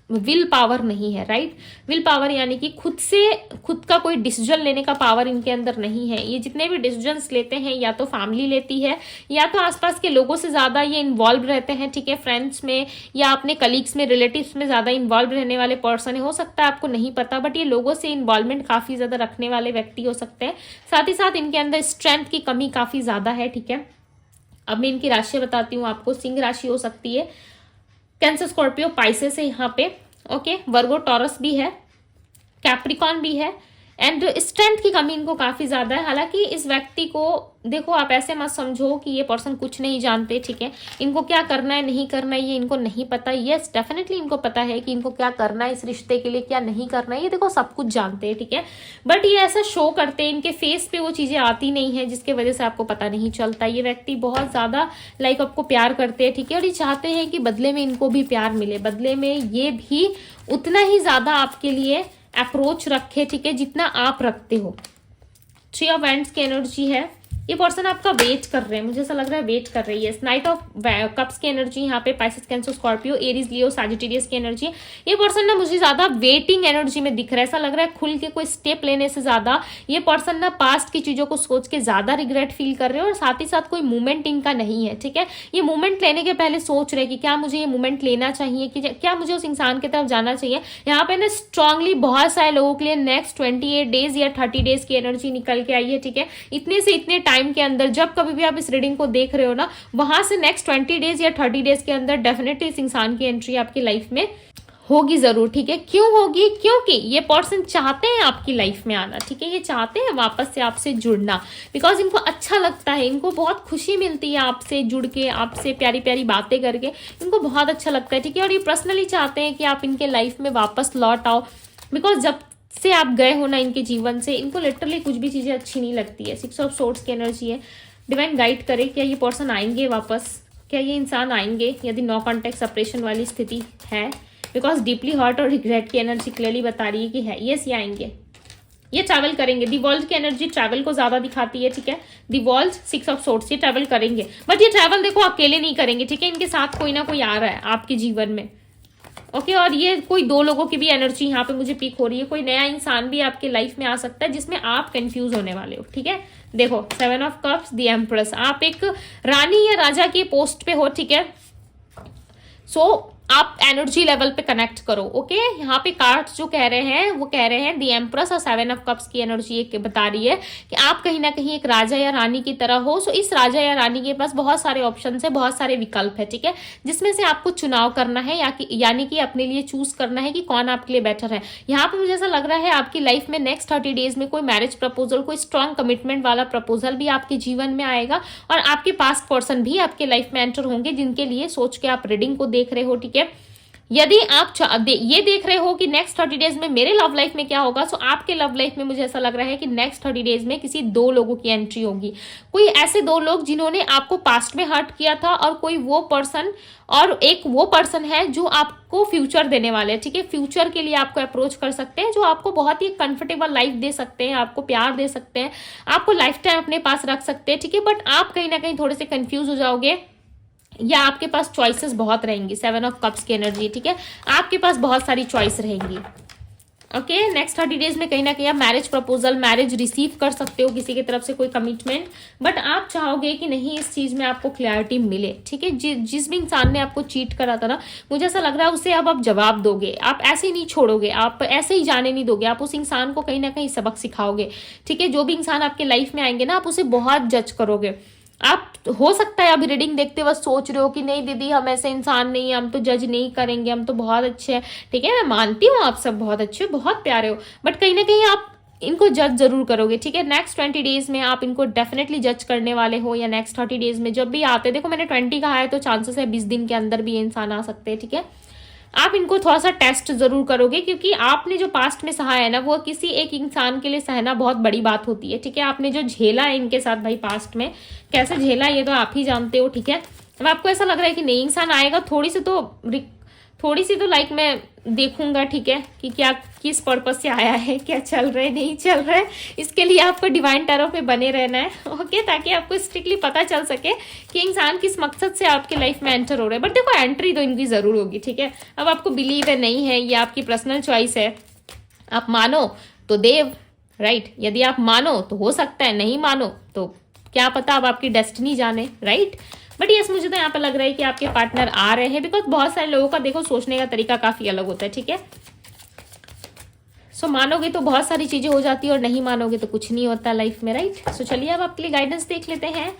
विल पावर नहीं है, राइट। विल पावर यानी कि खुद का कोई डिसीजन लेने का पावर इनके अंदर नहीं है। ये जितने भी डिसीजंस लेते हैं या तो फैमिली लेती है या तो आसपास के लोगों से ज्यादा ये इन्वॉल्व रहते हैं, ठीक है, फ्रेंड्स में या अपने कलीग्स में, रिलेटिव्स में ज्यादा इन्वॉल्व रहने वाले पर्सन है। हो सकता है आपको नहीं पता, बट ये लोगों से इन्वॉल्वमेंट काफी ज्यादा रखने वाले व्यक्ति हो सकते हैं। साथ ही साथ इनके अंदर स्ट्रेंथ की कमी काफी ज्यादा है, ठीक है। अब मैं इनकी राशि बताती हूँ आपको। सिंह राशि हो सकती है, कैंसर, स्कॉर्पियो, पाइसेस है यहाँ पे, ओके। वर्गो, टॉरस भी है, कैप्रिकॉन भी है एंड स्ट्रेंथ की कमी इनको काफी ज्यादा है। हालांकि इस व्यक्ति को देखो, आप ऐसे मत समझो कि ये पर्सन कुछ नहीं जानते, ठीक है। इनको क्या करना है नहीं करना है ये इनको नहीं पता। यस, डेफिनेटली इनको पता है कि इनको क्या करना है इस रिश्ते के लिए, क्या नहीं करना है, ये देखो सब कुछ जानते हैं, ठीक है। बट ये ऐसा शो करते हैं, इनके फेस पे वो चीजें आती नहीं है जिसकी वजह से आपको पता नहीं चलता। ये व्यक्ति बहुत ज्यादा लाइक आपको प्यार करते हैं, ठीक है, और ये चाहते हैं कि बदले में इनको भी प्यार मिले, बदले में ये भी उतना ही ज्यादा आपके लिए अप्रोच रखे, ठीक है, जितना आप रखते हो। थ्री ऑफ वैंड्स की एनर्जी है। ये पर्सन आपका वेट कर रहे हैं, मुझे ऐसा लग रहा है वेट कर रही है। नाइट ऑफ कप्स की एनर्जी यहाँ पे, पाइसेस, कैंसर, स्कॉर्पियो, एरीज, लियो, सैजिटेरियस की एनर्जी। ये पर्सन ना मुझे ज्यादा वेटिंग एनर्जी में दिख रहा है। ऐसा लग रहा है खुल के कोई स्टेप लेने से ज्यादा ये पर्सन ना पास्ट की चीजों को सोच के ज्यादा रिग्रेट फील कर रहे हैं, और साथ ही साथ कोई मूवमेंट इनका नहीं है, ठीक है। ये मूवमेंट लेने के पहले सोच रहे कि क्या मुझे ये मूवमेंट लेना चाहिए, कि क्या मुझे उस इंसान की तरफ जाना चाहिए। यहाँ पे ना स्ट्रांगली बहुत सारे लोगों के लिए नेक्स्ट 28 डेज या 30 डेज की एनर्जी निकल के आई है, ठीक है। इतने से इतने टाइम के अंदर, जब कभी भी आप इस रीडिंग को देख रहे हो ना, वहां से नेक्स्ट 20 डेज या 30 डेज के अंदर डेफिनेटली इस इंसान की एंट्री आपकी लाइफ में होगी जरूर, ठीक है। क्यों होगी? क्योंकि ये पर्सन चाहते हैं आपकी लाइफ में आना, ठीक है। ये चाहते हैं वापस से आपसे जुड़ना, बिकॉज इनको अच्छा लगता है, इनको बहुत खुशी मिलती है आपसे जुड़ के, आपसे प्यारी प्यारी बातें करके, इनको बहुत अच्छा लगता है, ठीक है। और ये पर्सनली चाहते हैं कि आप इनके लाइफ में वापस लौट आओ, बिकॉज जब से आप गए हो ना इनके जीवन से, इनको लिटरली कुछ भी चीजें अच्छी नहीं लगती है। 6 ऑफ सोर्ड्स की एनर्जी है। डिवाइन गाइड करे, क्या ये पर्सन आएंगे वापस, क्या ये इंसान आएंगे? यदि नो कॉन्टेक्ट सेपरेशन वाली स्थिति है, बिकॉज डीपली हर्ट और रिग्रेट की एनर्जी क्लियरली बता रही है कि है, यस ये आएंगे, ये ट्रैवल करेंगे। दी वर्ल्ड की एनर्जी ट्रैवल को ज्यादा दिखाती है, ठीक है। दी वर्ल्ड 6 ऑफ सोर्ड्स, ये ट्रैवल करेंगे, बट ये ट्रैवल देखो अकेले नहीं करेंगे, ठीक है। इनके साथ कोई ना कोई आ रहा है आपके जीवन में, ओके। और ये कोई 2 लोगों की भी एनर्जी यहाँ पे मुझे पिक हो रही है। कोई नया इंसान भी आपके लाइफ में आ सकता है जिसमें आप कंफ्यूज होने वाले हो, ठीक है। देखो 7 ऑफ कप्स, दी एम्प्रेस, आप एक रानी या राजा की पोस्ट पे हो, ठीक है। सो आप एनर्जी लेवल पे कनेक्ट करो, ओके। यहाँ पे कार्ड्स जो कह रहे हैं वो कह रहे हैं दी एम्प्रेस और 7 ऑफ कप्स की एनर्जी एक बता रही है कि आप कहीं ना कहीं एक राजा या रानी की तरह हो। सो इस राजा या रानी के पास बहुत सारे ऑप्शन है, बहुत सारे विकल्प है, ठीक है, जिसमें से आपको चुनाव करना है, यानी कि अपने लिए चूज करना है कि कौन आपके लिए बेटर है। यहाँ पे मुझे ऐसा लग रहा है आपकी लाइफ में नेक्स्ट 30 डेज में कोई मैरिज प्रपोजल, कोई स्ट्रॉन्ग कमिटमेंट वाला प्रपोजल भी आपके जीवन में आएगा, और आपके पास्ट पर्सन भी आपके लाइफ में एंटर होंगे, जिनके लिए सोच के आप रीडिंग को देख रहे हो, ठीक है। यदि आप ये देख रहे हो कि नेक्स्ट 30 डेज में मेरे लव लाइफ में क्या होगा, सो आपके लव लाइफ में मुझे ऐसा लग रहा है कि नेक्स्ट 30 डेज में किसी 2 लोगों की एंट्री होगी। कोई ऐसे 2 लोग जिन्होंने आपको पास्ट में हर्ट किया था, और कोई वो पर्सन, और एक वो पर्सन है जो आपको फ्यूचर देने वाले हैं, ठीक है। फ्यूचर के लिए आपको अप्रोच कर सकते हैं, जो आपको बहुत ही कंफर्टेबल लाइफ दे सकते हैं, आपको प्यार दे सकते हैं, आपको लाइफ टाइम अपने पास रख सकते हैं, ठीक है। बट आप कहीं ना कहीं थोड़े से कंफ्यूज हो जाओगे, या आपके पास चॉइसेस बहुत रहेंगी। 7 ऑफ कप्स की एनर्जी, ठीक है, आपके पास बहुत सारी चॉइस रहेंगी, ओके। नेक्स्ट 30 डेज में कहीं ना कहीं आप मैरिज प्रपोजल, मैरिज रिसीव कर सकते हो, किसी की तरफ से कोई कमिटमेंट, बट आप चाहोगे कि नहीं इस चीज में आपको क्लैरिटी मिले, ठीक है। जिस भी इंसान ने आपको चीट करा था ना, मुझे ऐसा लग रहा है उसे अब आप जवाब दोगे, आप ऐसे ही नहीं छोड़ोगे, आप ऐसे ही जाने नहीं दोगे, आप उस इंसान को कहीं ना कहीं सबक सिखाओगे, ठीक है। जो भी इंसान आपके लाइफ में आएंगे ना, आप उसे बहुत जज करोगे। आप हो सकता है अभी रीडिंग देखते वक्त सोच रहे हो कि नहीं दीदी हम ऐसे इंसान नहीं है, हम तो जज नहीं करेंगे, हम तो बहुत अच्छे हैं, ठीक है। मैं मानती हूँ आप सब बहुत अच्छे हो, बहुत प्यारे हो, बट कहीं ना कहीं आप इनको जज जरूर करोगे, ठीक है। नेक्स्ट 20 डेज में आप इनको डेफिनेटली जज करने वाले हो, या नेक्स्ट 30 डेज में जब भी आते हैं। देखो मैंने 20 कहा है, तो चांसेस है 20 दिन के अंदर भी ये इंसान आ सकते हैं, ठीक है। आप इनको थोड़ा सा टेस्ट जरूर करोगे, क्योंकि आपने जो पास्ट में सहा है ना, वो किसी एक इंसान के लिए सहना बहुत बड़ी बात होती है, ठीक है। आपने जो झेला है इनके साथ भाई पास्ट में, कैसे झेला ये तो आप ही जानते हो, ठीक है। अब आपको ऐसा लग रहा है कि नई इंसान आएगा, थोड़ी सी तो लाइक मैं देखूंगा, ठीक है, कि क्या किस पर्पस से आया है, क्या चल रहा है नहीं चल रहा है, इसके लिए आपको डिवाइन टैरो पे बने रहना है, ओके, ताकि आपको स्ट्रिक्टली पता चल सके कि इंसान किस मकसद से आपके लाइफ में एंटर हो रहा है। बट देखो एंट्री तो इनकी जरूर होगी, ठीक है। अब आपको बिलीव है नहीं है, ये आपकी पर्सनल चॉइस है। आप मानो तो देव, राइट। यदि आप मानो तो हो सकता है, नहीं मानो तो क्या पता, अब आपकी डेस्टिनी जाने, राइट। बट यस मुझे तो यहाँ पे लग रहा है कि आपके पार्टनर आ रहे हैं, बिकॉज बहुत सारे लोगों का देखो सोचने का तरीका काफी अलग होता है, ठीक है। सो मानोगे तो बहुत सारी चीजें हो जाती है, और नहीं मानोगे तो कुछ नहीं होता लाइफ में, राइट। सो चलिए अब आपके लिए गाइडेंस देख लेते हैं।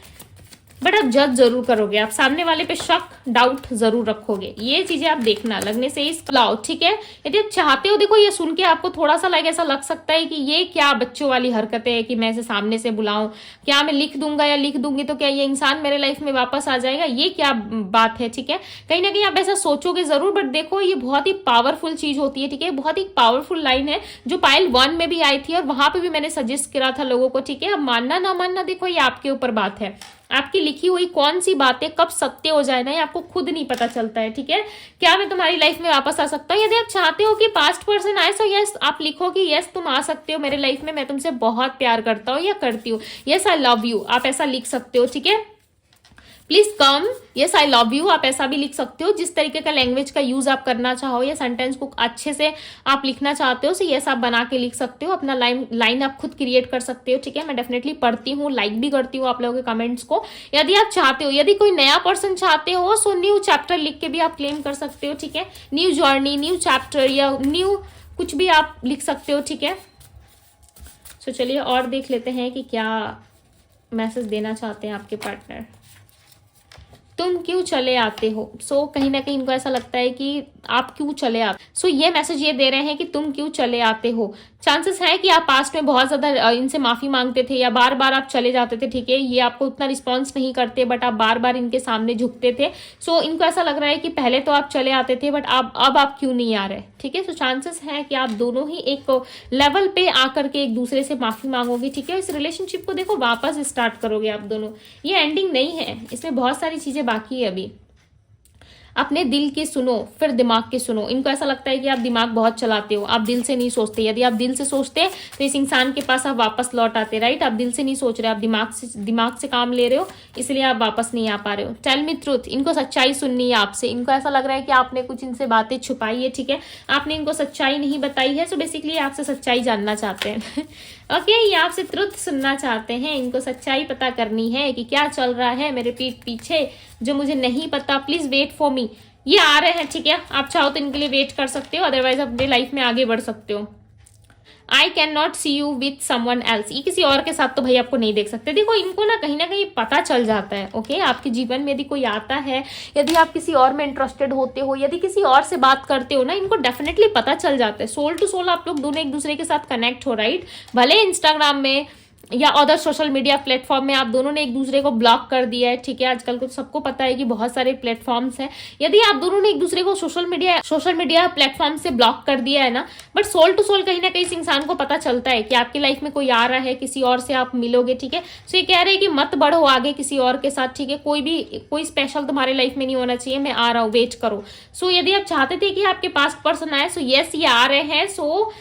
बट आप जज जरूर करोगे, आप सामने वाले पे शक डाउट जरूर रखोगे। ये चीजें आप देखना, लगने से ही लाओ, ठीक है। यदि आप चाहते हो, देखो ये सुन के आपको थोड़ा सा ऐसा लग सकता है कि ये क्या बच्चों वाली हरकतें है कि मैं इसे सामने से बुलाऊं, क्या मैं लिख दूंगा या लिख दूंगी तो क्या ये इंसान मेरे लाइफ में वापस आ जाएगा, ये क्या बात है, ठीक है। कहीं ना कहीं आप ऐसा सोचोगे जरूर, बट देखो ये बहुत ही पावरफुल चीज होती है, ठीक है। बहुत ही पावरफुल लाइन है जो पायल 1 में भी आई थी और वहां पे भी मैंने सजेस्ट करा था लोगों को, ठीक है। अब मानना ना मानना देखो ये आपके ऊपर बात है, आपकी लिखी हुई कौन सी बातें कब सत्य हो जाए ना, ये आपको खुद नहीं पता चलता है, ठीक है। क्या मैं तुम्हारी लाइफ में वापस आ सकता हूँ? यदि आप चाहते हो कि पास्ट पर्सन आए तो यस आप लिखो कि यस तुम आ सकते हो मेरे लाइफ में, मैं तुमसे बहुत प्यार करता हूँ या करती हूँ, यस आई लव यू, आप ऐसा लिख सकते हो, ठीक है। Please come, yes I love you, आप ऐसा भी लिख सकते हो। जिस तरीके का लैंग्वेज का यूज आप करना चाहो या सेंटेंस को अच्छे से आप लिखना चाहते हो, सो यस आप बना के लिख सकते हो। अपना लाइन आप खुद क्रिएट कर सकते हो, ठीक है। मैं डेफिनेटली पढ़ती हूँ, लाइक भी करती हूँ आप लोगों के कमेंट्स को। यदि आप चाहते हो, यदि कोई नया पर्सन चाहते हो, सो न्यू चैप्टर लिख के भी आप क्लेम कर सकते हो, ठीक है। न्यू जर्नी, न्यू चैप्टर या न्यू कुछ भी आप लिख सकते हो, ठीक है। सो चलिए और देख लेते हैं कि क्या मैसेज देना चाहते हैं आपके पार्टनर। तुम क्यों चले आते हो? सो कहीं ना कहीं इनको ऐसा लगता है कि आप क्यों चले आते, सो ये मैसेज ये दे रहे हैं कि तुम क्यों चले आते हो। चांसेस है कि आप पास्ट में बहुत ज्यादा इनसे माफी मांगते थे या बार बार आप चले जाते थे, ठीक है। ये आपको उतना रिस्पॉन्स नहीं करते बट आप बार बार इनके सामने झुकते थे। सो इनको ऐसा लग रहा है कि पहले तो आप चले आते थे बट अब आप क्यों नहीं आ रहे, ठीक है। सो चांसेस है कि आप दोनों ही एक लेवल पे आकर के एक दूसरे से माफी मांगोगे, ठीक है। इस रिलेशनशिप को देखो वापस स्टार्ट करोगे आप दोनों। ये एंडिंग नहीं है, इसमें बहुत सारी चीजें बाकी है अभी। अपने दिल की सुनो फिर दिमाग की सुनो। इनको ऐसा लगता है कि आप दिमाग बहुत चलाते हो, आप दिल से नहीं सोचते। यदि आप दिल से सोचते तो इस इंसान के पास आप वापस लौट आते, राइट। आप दिल से नहीं सोच रहे, आप दिमाग से काम ले रहे हो, इसलिए आप वापस नहीं आ पा रहे हो। टेल मी ट्रूथ, इनको सच्चाई सुननी है आपसे। इनको ऐसा लग रहा है कि आपने कुछ इनसे बातें छुपाई है, ठीक है। आपने इनको सच्चाई नहीं बताई है, सो बेसिकली आपसे सच्चाई जानना चाहते हैं ओके ये आपसे ट्रुथ सुनना चाहते हैं। इनको सच्चाई पता करनी है कि क्या चल रहा है मेरे पीठ पीछे जो मुझे नहीं पता। Please wait for me. ये आ रहे हैं, ठीक है। आप चाहो तो इनके लिए वेट कर सकते हो, अदरवाइज अपने लाइफ में आगे बढ़ सकते हो। I can not see you with someone else, ये किसी और के साथ तो भाई आपको नहीं देख सकते। देखो इनको ना कहीं पता चल जाता है, ओके। आपके जीवन में यदि कोई आता है, यदि आप किसी और में इंटरेस्टेड होते हो, यदि किसी और से बात करते हो ना, इनको डेफिनेटली पता चल जाता है। सोल टू सोल आप लोग दोनों एक दूसरे के साथ कनेक्ट हो, राइट। भले इंस्टाग्राम में या अदर सोशल मीडिया प्लेटफॉर्म में आप दोनों ने एक दूसरे को ब्लॉक कर दिया है, ठीक है। आजकल को सबको पता है कि बहुत सारे प्लेटफॉर्म्स हैं। यदि आप दोनों ने एक दूसरे को सोशल मीडिया प्लेटफॉर्म से ब्लॉक कर दिया है ना, बट सोल टू सोल कहीं ना कहीं इस इंसान को पता चलता है कि आपकी लाइफ में कोई आ रहा है, किसी और से आप मिलोगे, ठीक है। सो ये कह रहे हैं कि मत बढ़ो आगे किसी और के साथ, ठीक है। कोई स्पेशल तुम्हारे लाइफ में नहीं होना चाहिए, मैं आ रहा हूँ, वेट करो। सो यदि आप चाहते थे कि आपके पास पर्सन आए, सो यस ये आ रहे हैं। सो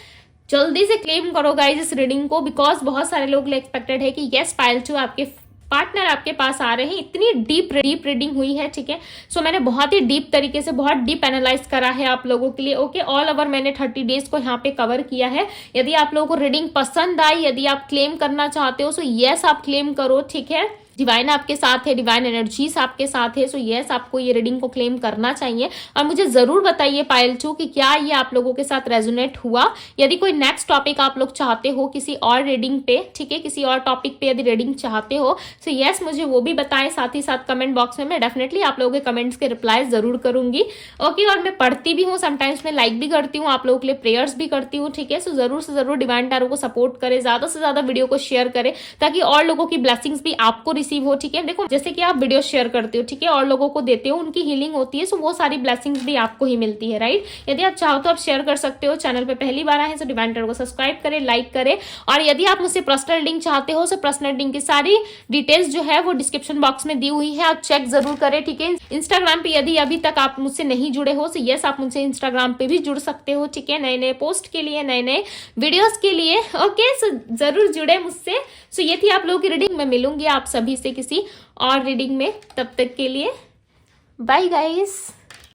जल्दी से क्लेम करो गाइज इस रीडिंग को, बिकॉज बहुत सारे लोग एक्सपेक्टेड है कि यस पायल 2 आपके पार्टनर आपके पास आ रहे हैं। इतनी डीप रीडिंग हुई है, ठीक है। सो मैंने बहुत ही डीप तरीके से बहुत डीप एनालाइज करा है आप लोगों के लिए, ओके। ऑल ओवर मैंने 30 डेज को यहाँ पे कवर किया है। यदि आप लोगों को रीडिंग पसंद आई, यदि आप क्लेम करना चाहते हो, सो यस आप क्लेम करो, ठीक है। डिवाइन आपके साथ है, डिवाइन एनर्जीज आपके साथ है। सो यस आपको ये रीडिंग को क्लेम करना चाहिए और मुझे जरूर बताइए पायल 2 कि क्या ये आप लोगों के साथ रेजोनेट हुआ। यदि कोई नेक्स्ट टॉपिक आप लोग चाहते हो किसी और रीडिंग पे, ठीक है, किसी और टॉपिक पे यदि रीडिंग चाहते हो, सो यस मुझे वो भी बताएं। साथ ही साथ कमेंट बॉक्स में मैं डेफिनेटली आप लोगों के कमेंट्स के रिप्लाई जरूर करूंगी, ओके। और मैं पढ़ती भी हूँ, समटाइम्स मैं लाइक भी करती हूँ, आप लोगों के लिए प्रेयर्स भी करती हूँ, ठीक है। सो जरूर से जरूर डिवाइन टैरो को सपोर्ट करें, ज्यादा से ज्यादा वीडियो को शेयर करें ताकि और लोगों की ब्लेसिंग्स भी आपको रिसीव हो, ठीक है। देखो जैसे कि आप वीडियो शेयर करते हो, ठीक है, और लोगों को देते हो, उनकी हीलिंग होती है, सो वो सारी ब्लेसिंग्स भी आपको ही मिलती है, राइट। यदि आप चाहो तो आप शेयर कर सकते हो। चैनल पे पहली बार आए हैं तो डिवाइन टैरो को सब्सक्राइब करें, लाइक करें। और यदि आप मुझसे पर्सनल रीडिंग चाहते हो, सो पर्सनल रीडिंग की सारी डिटेल्स जो है वो डिस्क्रिप्शन बॉक्स में दी हुई है, आप चेक जरूर करें, ठीक है। इंस्टाग्राम पे यदि अभी तक आप मुझसे नहीं जुड़े हो, सो यस आप मुझसे इंस्टाग्राम पे भी जुड़ सकते हो, ठीक है। नए नए पोस्ट के लिए, नए नए वीडियोस के लिए, ओके। सो जरूर जुड़े मुझसे। सो ये थी आप लोगों की रीडिंग। मैं मिलूंगी आप सभी से किसी और रीडिंग में, तब तक के लिए बाय गाइस।